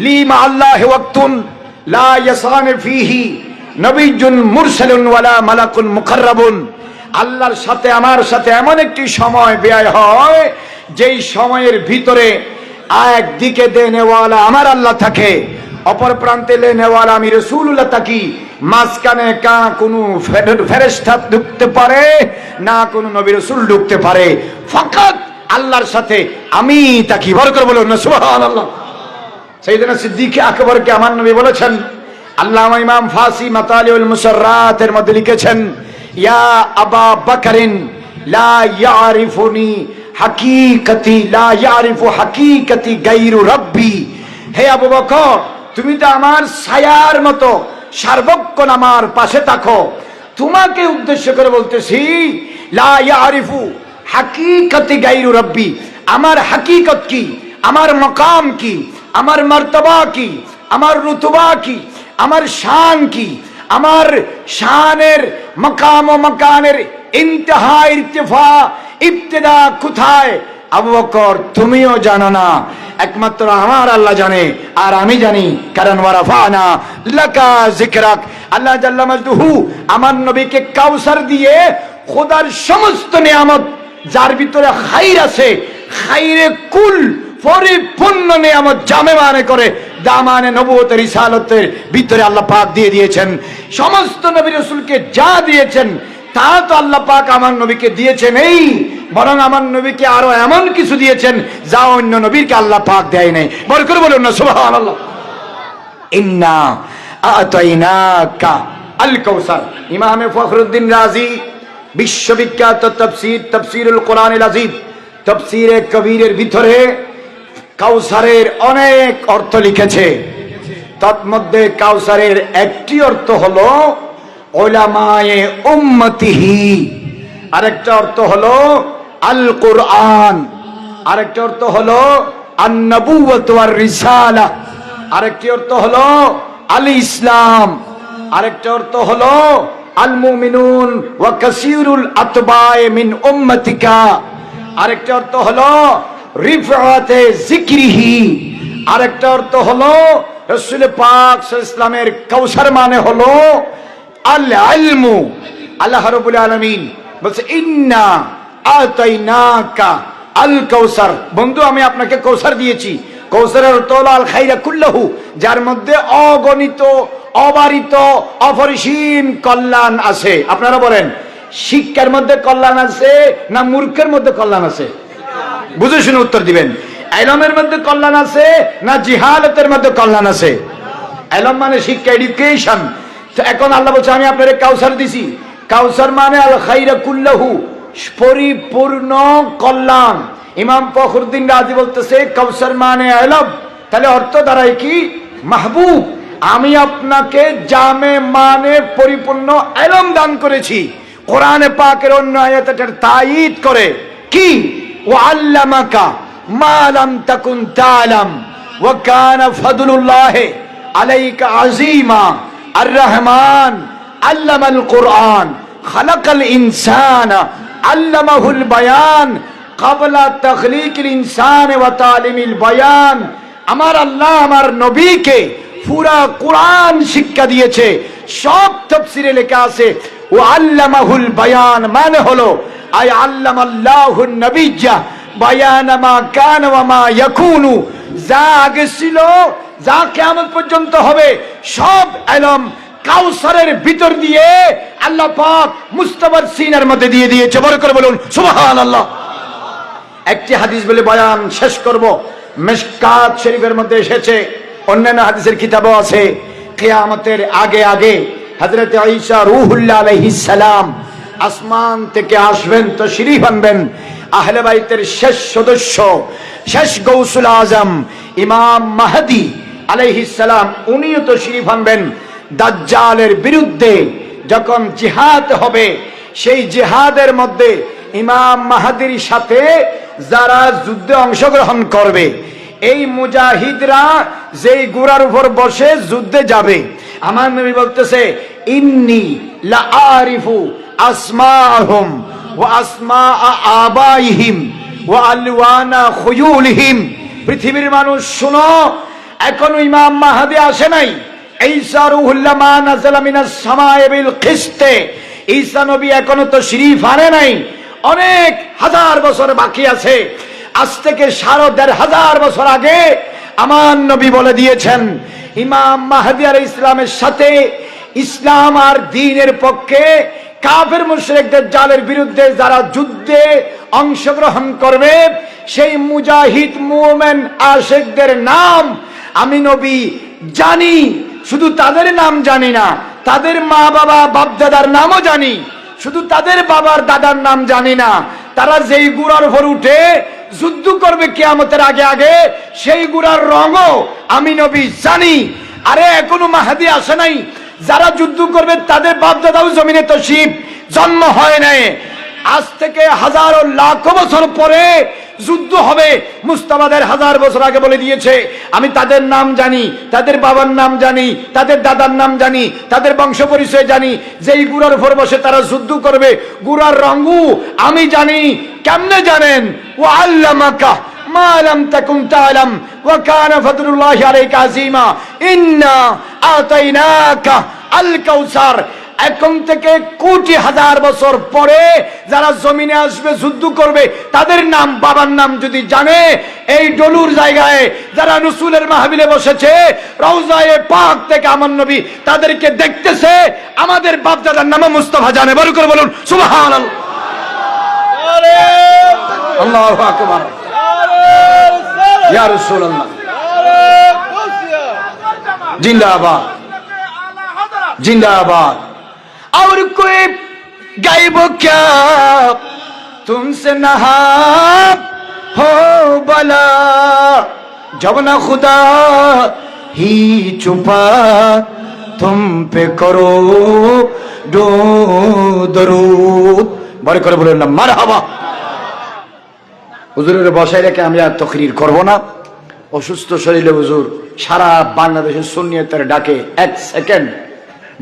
লিমা আল্লাহি ওয়াক্তুন লা ইয়াসান ফীহি নবিয়্যুন মুরসালুন ওয়ালা মালাকুন মুকাররাবুন। আল্লাহর সাথে আমার সাথে এমন একটি সময় ব্যয় হয় যেই সময়ের ভিতরে একদিকে দেনেওয়ালা আমার আল্লাহ থাকে, অপর প্রান্তে লেনেওয়ালা আমি রাসূলুল্লাহ থাকি। মাঝখানে কা কোনো ফেরেশতা ঢুকতে পারে না, কোনো নবী রাসূল ঢুকতে পারে, ফাকাত আল্লাহর সাথে আমি থাকি। বড় করে বলুন না সুবহানাল্লাহ। সাইয়েদনা সিদ্দিক আকবরকে আমার নবী বলেছেন, আল্লামা ইমাম ফাসি মাতালিউল মুসাররাতের মধ্যে লিখেছেন, ইয়া আবা বকরিন লা ইয়ারিফুনি হাকিকতি লা ইয়ারিফু হাকিকতি গায়রু রাব্বি। হে আবু বকর, তুমি তো আমার ছায়ার মতো সার্বক্ষণ আমার পাশে থাকো। তোমাকে উদ্দেশ্য করে বলতেছি লা ইয়ারিফু হাকিকতি গায়রু রাব্বি, আমার হাকিকত কি, আমার মকাম কি, আমার মর্তবা কি, আমার রুতবা কি, আমার শান কি, আমার শানের মকাম ও মকানের ইন্তেহা ইরতিফা ইবতিদা কোথায় আবু বকর তুমিও জানো না, একমাত্র আমার আল্লাহ জানে আর আমি জানি। কারণ ওয়ারাফানা লাকা যিকরাক, আল্লাহ জাল্লা মাজদুহু আমার নবীকে কাউসার দিয়ে খোদার সমস্ত নিয়ামত যার ভিতরে খাইর আছে, খাইরে কুল পরিপূর্ণ নিয়ামত জামে মানে করে দামানে নবুয়তের রিসালতের ভিতরে আল্লাহ পাক দিয়ে দিয়েছেন। সমস্ত নবী রাসূলকে যা দিয়েছেন তা তো আল্লাহ পাক আমার নবীকে দিয়েছেন, এই বরং আমার নবীকে আরো এমন কিছু দিয়েছেন যা অন্য নবীকে আল্লাহ পাক দেয় নাই। বড় করে বলুন না সুবহানাল্লাহ। ইন্না আতাইনাকা আল কাউসার। ইমামে ফখরুদ্দিন রাজি বিশ্ববিখ্যাত তাফসীরুল কোরআনিল আযীম, তাফসীরে কবীরের ভিতরে কাউসারের অনেক অর্থ লিখেছে। তন্মধ্যে কাউসারের একটি অর্থ হলো উলামায়ে উম্মতিহি, আরেকটা অর্থ হলো আল কোরআন, আরেকটা অর্থ হলো আন-নবুওয়াত ওয়ার রিসালা, আরেকটি অর্থ হলো আল ইসলাম, আরেকটা অর্থ হলো আল মুমিনুন ওয়া কাসীরুল আতবায়ে মিন উম্মতিকা, আরেকটা অর্থ হলো রিফাতে যিকরিহি, আরেকটা অর্থ হলো রাসূল পাক সাল্লাল্লাহু আলাইহি ওয়াসাল্লামের কাউসার মানে হলো আল ইলমু। আল্লাহ রাব্বুল আলামিন বলছে ইন্না আতাইনাকা আল কাউসার। বন্ধু, আমি আপনাকে কাউসার দিয়েছি। কাউসারের অর্থ হলো আল খাইরা কুল্লাহু, যার মধ্যে অগণিত অবারিত অপরিসীম কল্যাণ আছে। আপনারা বলেন শিক্ষার মধ্যে কল্যাণ আছে না মূর্খের মধ্যে কল্যাণ আছে? বুঝে শুনে উত্তর দিবেন। এলমের মধ্যে কল্যাণ আছে না জিহালাতের মধ্যে কল্যাণ আছে? এলম মানে শিক্ষা, এডুকেশন। তো এখন আল্লাহ বলছে আমি আপনাদের কাউসার দিছি। কাউসার মানে আল খাইরা কুল্লাহু, পরিপূর্ণ কল্যাণ। ইমাম ফখরুদ্দিন রাজি বলতেছে কাউসার মানে এলম। তাহলে অর্থ দাঁড়ায় কি? মাহবুব, আমি আপনাকে জামে মানে পরিপূর্ণ এলম দান করেছি। কোরআনে পাকের অন্য আয়াত এটার তায়িদ করে কি? ওয়া আল্লামাকা মা লাম তাকুন তা'লাম ওয়া কানা ফাদলুল্লাহি আলাইকা আযীমা। আর রহমান আল্লামাল কুরআন খালাকাল ইনসানা আল্লামাহুল বায়ান ক্বাবলা তাখলিকিল ইনসান ওয়া তালিমিল বায়ান। আমার আল্লাহ আমার নবীকে পুরা কোরআন শিক্ষা দিয়েছে। সব তাফসীরে লেখা আছে ও আল্লামাহুল বায়ান মানে হলো আই আল্লামাল্লাহুন নবিয়্যা বায়ানা মা কানা ওয়া মা ইয়াকুনু। যা আগে ছিল, যা কিয়ামত পর্যন্ত হবে, সব ইলম কাউসারের ভিতর দিয়ে আল্লাহ পাক মুস্তাফার সিনার মধ্যে দিয়ে দিয়েছে। বড় করে বলুন সুবহানাল্লাহ। একটি হাদিস বলে বয়ান শেষ করব। মিশকাত শরীফের মধ্যে এসেছে, অন্যান্য হাদিসের কিতাবও আছে, কিয়ামতের আগে আগে হযরত ঈসা রূহুল্লাহ আলাইহিস সালাম আসমান থেকে আসবেন, তাশরীফ আনবেন। আহলে বাইতের শেষ সদস্য, শেষ গৌসুল আজম ইমাম মাহদী আলাইহিস সালাম, উনিও তাশরীফ আনবেন। দাজ্জালের বিরুদ্ধে যখন জিহাদ হবে, সেই জিহাদের মধ্যে ইমাম মাহদীর সাথে যারা যুদ্ধে অংশগ্রহণ করবে, এই মুজাহিদরা যেই ঘোড়ার উপর বসে যুদ্ধে যাবে, আমার নবী বলতেছে ইন্নী লা আরিফু আসমাহুম ওয়া আসমা আবাইহিম ওয়া আলওয়ানা খুয়ুলহিম। পৃথিবীর মানুষ শুনো, এখনো ইমাম মাহদী আসে নাই। ঈসা রূহুল্লাহ মা নাযালা মিনাস সামায়ে বিল কিসতে। ঈসা নবী এখনো তো শরীফ আনে নাই। অনেক হাজার বছর বাকি আছে। আজ থেকে ১৫০০ বছর আগে আমার নবী বলে দিয়েছেন ইমাম মাহদী আলাইহিস সালামের সাথে ইসলাম আর দ্বীনের পক্ষে কাফের মুশরিকদের জালের বিরুদ্ধে যারা যুদ্ধে অংশগ্রহণ করবে, সেই মুজাহিদ মুমিন আশিকদের নাম আমি নবী জানি। শুধু তাদের নাম জানি না, তাদের মা বাবা বাপদাদার নামও জানি। শুধু তাদের বাবার দাদার নাম জানি না, তারা যেই ঘোড়ার উপর উঠে যুদ্ধ করবে কিয়ামতের আগে আগে, সেই ঘোড়ার রঙও আমি নবী জানি। আরে এখনো মাহদী আসে নাই। যারা যুদ্ধ করবে তাদের বাপদাদাও জমিনে তাশরীফ জন্ম হয় নাই। আজ থেকে হাজারো লাখ বছর পরে যুদ্ধ হবে। মুস্তাফাদের 1000 বছর আগে বলে দিয়েছে আমি তাদের নাম জানি, তাদের বাবার নাম জানি, তাদের দাদার নাম জানি, তাদের বংশ পরিচয় জানি। যেই ঘোড়ার উপর বসে তারা যুদ্ধ করবে, ঘোড়ার রঙও আমি জানি। কেমনে জানেন? ও আল্লামাকা মা লাম তাকুন তা'লাম ওয়া কানা ফাদলুল্লাহি আলাইকা আযীমা ইন্না আতাইনাকা আল কাউসার। এখন থেকে কোটি হাজার বছর পরে যারা জমিনে আসবে, যুদ্ধ করবে, তাদের নাম বাবার নাম যদি জানে, এই ডলুর জায়গায় যারা রসুলের মাহফিলে বসেছে, রওজায়ে পাক থেকে আমার নবী তাদেরকে দেখতেছে, আমাদের বাপদাদার নাম মুস্তাফা জানে। বড় করে বলুন সুবহানাল্লাহ। আল্লাহু আকবার। ইয়া রাসূলুল্লাহ জিন্দাবাদ जिंदाबाद। और कोई गायब क्या तुमसे नहा हो बला, जब न खुदा ही छुपा तुम पे करो दो दरूद। बड़े করে বলেন না মারহাবা। হুজুরের বসায় রেখে আমি আর তকরির করব না। অসুস্থ শরীরে হুজুর সারা বাংলাদেশের সুন্নিয়তের ডাকে 1 সেকেন্ড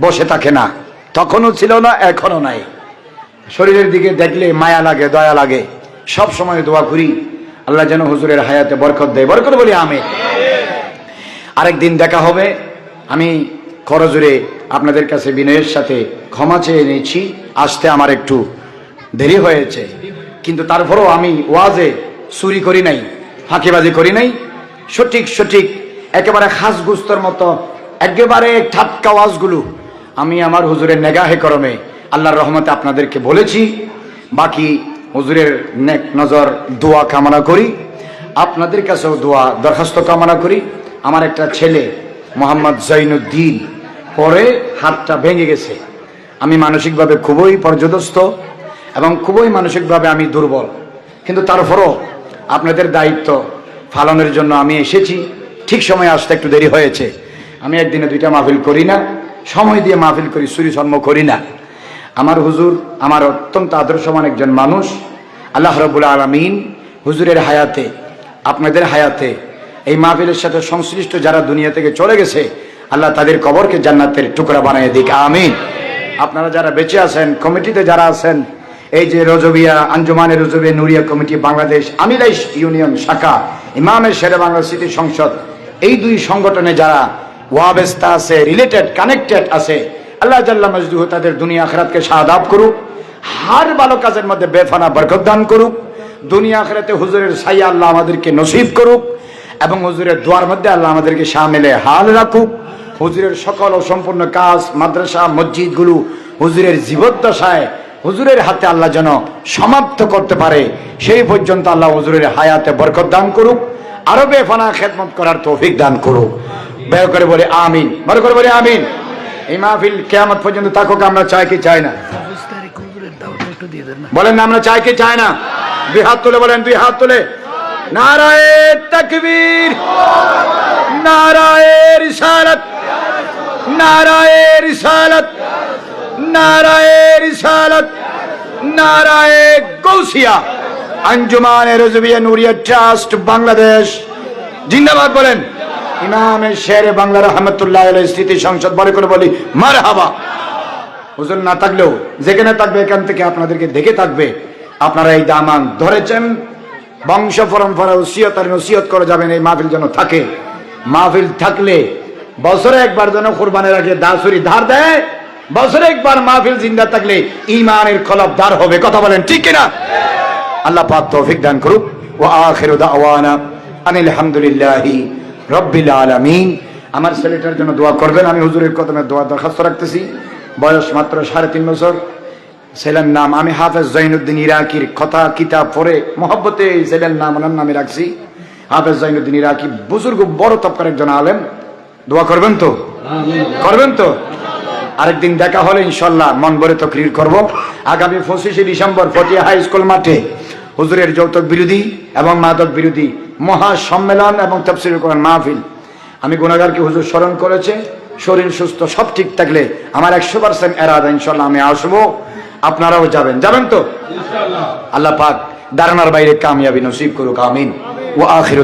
বসে থাকে না। তখনও ছিল না, এখনো নাই। শরীরের দিকে দেখলে মায়া লাগে, দয়া লাগে। সব সময় দোয়া করি আল্লাহ যেন হুজুরের হায়াতে বরকত দেয়। বরকত বলি আমিন। আরেকদিন দেখা হবে। আমি করজোরে আপনাদের কাছে বিনয়ের সাথে ক্ষমা চেয়ে নিয়েছি, আসতে আমার একটু দেরি হয়েছে। কিন্তু তারপরেও আমি ওয়াজে চুরি করি নাই, ফাঁকিবাজি করি নাই। সঠিক সঠিক একেবারে খাস গুস্তর মতো একেবারে ঠাটকা ওয়াজগুলো আমি আমার হুজুরের নেগাহে করমে আল্লাহর রহমতে আপনাদেরকে বলেছি। বাকি হুজুরের নেক নজর দোয়া কামনা করি। আপনাদের কাছেও দোয়া দরখাস্ত কামনা করি। আমার একটা ছেলে মোহাম্মদ জৈনুদ্দিন পরে হাতটা ভেঙে গেছে। আমি মানসিকভাবে খুবই পর্যদস্ত এবং খুবই মানসিকভাবে আমি দুর্বল, কিন্তু তারপরও আপনাদের দায়িত্ব পালনের জন্য আমি এসেছি। ঠিক সময় আসতে একটু দেরি হয়েছে। আমি একদিনে দুইটা মাহফিল করি না, সময় দিয়ে মাহফিল করি, চুরি জন্ম করি না। আমার হুজুর আমার অত্যন্ত আদর্শমান একজন মানুষ। আল্লাহ রাব্বুল আলামিন হুজুরের হায়াতে, আপনাদের হায়াতে এই মাহফিলের সাথে সংশ্লিষ্ট যারা দুনিয়া থেকে চলে গেছে, আল্লাহ তাদের কবরকে জান্নাতের টুকরা বানিয়ে দিক, আমিন। আপনারা যারা বেঁচে আছেন, কমিটিতে যারা আছেন, এই যে রজবিয়া আঞ্জুমানে রজবিয়া নুরিয়া কমিটি বাংলাদেশ, আমিরাইশ ইউনিয়ন শাখা, ইমামের শেরে বাংলা সিটি সংসদ, এই দুই সংগঠনে যারা ওয়াবেস্তা আছে, রিলেটেড কানেক্টেড আছে, আল্লাহ জাল্লা মজদুহ তাদের দুনিয়া আখিরাতকে শাহাদাত করুক। হার ভালো কাজের মধ্যে বেফানা বরকত দান করুক। দুনিয়া আখিরাতে হুজুরের ছায়া আল্লাহ আমাদেরকে নসিব করুক এবং হুজুরের দোয়ার মধ্যে আল্লাহ আমাদেরকে শামিলে হাল রাখুক। হুজুরের সকল ও সম্পূর্ণ কাজ, মাদ্রাসা মসজিদগুলো হুজুরের জীবদ্দশায় হুজুরের হাতে আল্লাহ যেন সমাপ্ত করতে পারে, সেই পর্যন্ত আল্লাহ হুজুরের হায়াতে বরকত দান করুক, আরো বেফানা খেদমত করার তৌফিক দান করুক। ব্যয় করে বলে আমিন, বড় করে বলে আমিন। এই মাহফিল কিয়ামত পর্যন্ত থাকুক, আমরা চাই কি চাই না? বলেন না আমরা চাই কি চাই না? দুই হাত তুলে বলেন, দুই হাত তুলে। নারায়ে তাকবীর, নারায়ে রিসালাত, নারায়ে রিসালাত, নারায়ে রিসালাত, নারায়ে গৌসিয়া। আঞ্জুমানে রজবিয়া নুরিয়া ট্রাস্ট বাংলাদেশ জিন্দাবাদ বলেন। ইমামের শেরে বাংলা রহমতুল্লাহ আলাইহি স্মৃতি সংসদ, বলে করে বলি মারহাবা। হুজুর না থাকলেও যেখানে থাকবে এখান থেকে আপনাদেরকে দেখে থাকবে। আপনারা এই দামান ধরেছেন, বংশ পরম্পরা ওসিয়ত আর নসিহত করে যাবেন এই মাহফিল যেন থাকে। মাহফিল থাকলে বছরে একবার যেন কুরবানের আগে দাসুরি ধার দেয়। বছরে একবার মাহফিল জিন্দা থাকলে ঈমানের কলব দার হবে। কথা বলেন ঠিক কিনা? আল্লাহ পাক তৌফিক দান করুক। ওয়া আখিরু দাওয়ানা আনিল হামদুলিল্লাহি রাব্বিল আলামিন। আমার ছেলেটার জন্য দোয়া করবেন। আমি হুজুরের কদমে দোয়া দরখাস্ত রাখতেছি। বয়স মাত্র 3.5 বছর। ছেলের নাম আমি হাফেজ জৈনুদ্দিন ইরাকির কথা কিতাব পড়ে মহব্বতে এই ছেলের নাম ওনার নামে রাখছি। হাফেজ জৈনুদ্দিন ইরাকি বুজুর্গ বড় তবকার একজন আলেম। দোয়া করবেন তো? করবেন তো? আরেকদিন দেখা হলে ইনশাল্লাহ মন ভরে তাকরীর করব। আগামী 25 ডিসেম্বর ফটিয়া হাই স্কুল মাঠে হুজুরের যৌতুক বিরোধী এবং মাদক বিরোধী মহা সম্মেলন এবং তাফসীর কোরআন মাহফিল। আমি গুনাহগারকে হুজুর স্মরণ করেছে। শরীর সুস্থ সব ঠিক থাকলে আমার 100% এরাদা ইনশাল্লাহ আমি আসবো, আপনারাও যাবেন। যাবেন তো ইনশাআল্লাহ? আল্লাহ পাক দারানার বাইরে কামিয়াবি নসিব করুক, আমিন। ওয়া আখিরু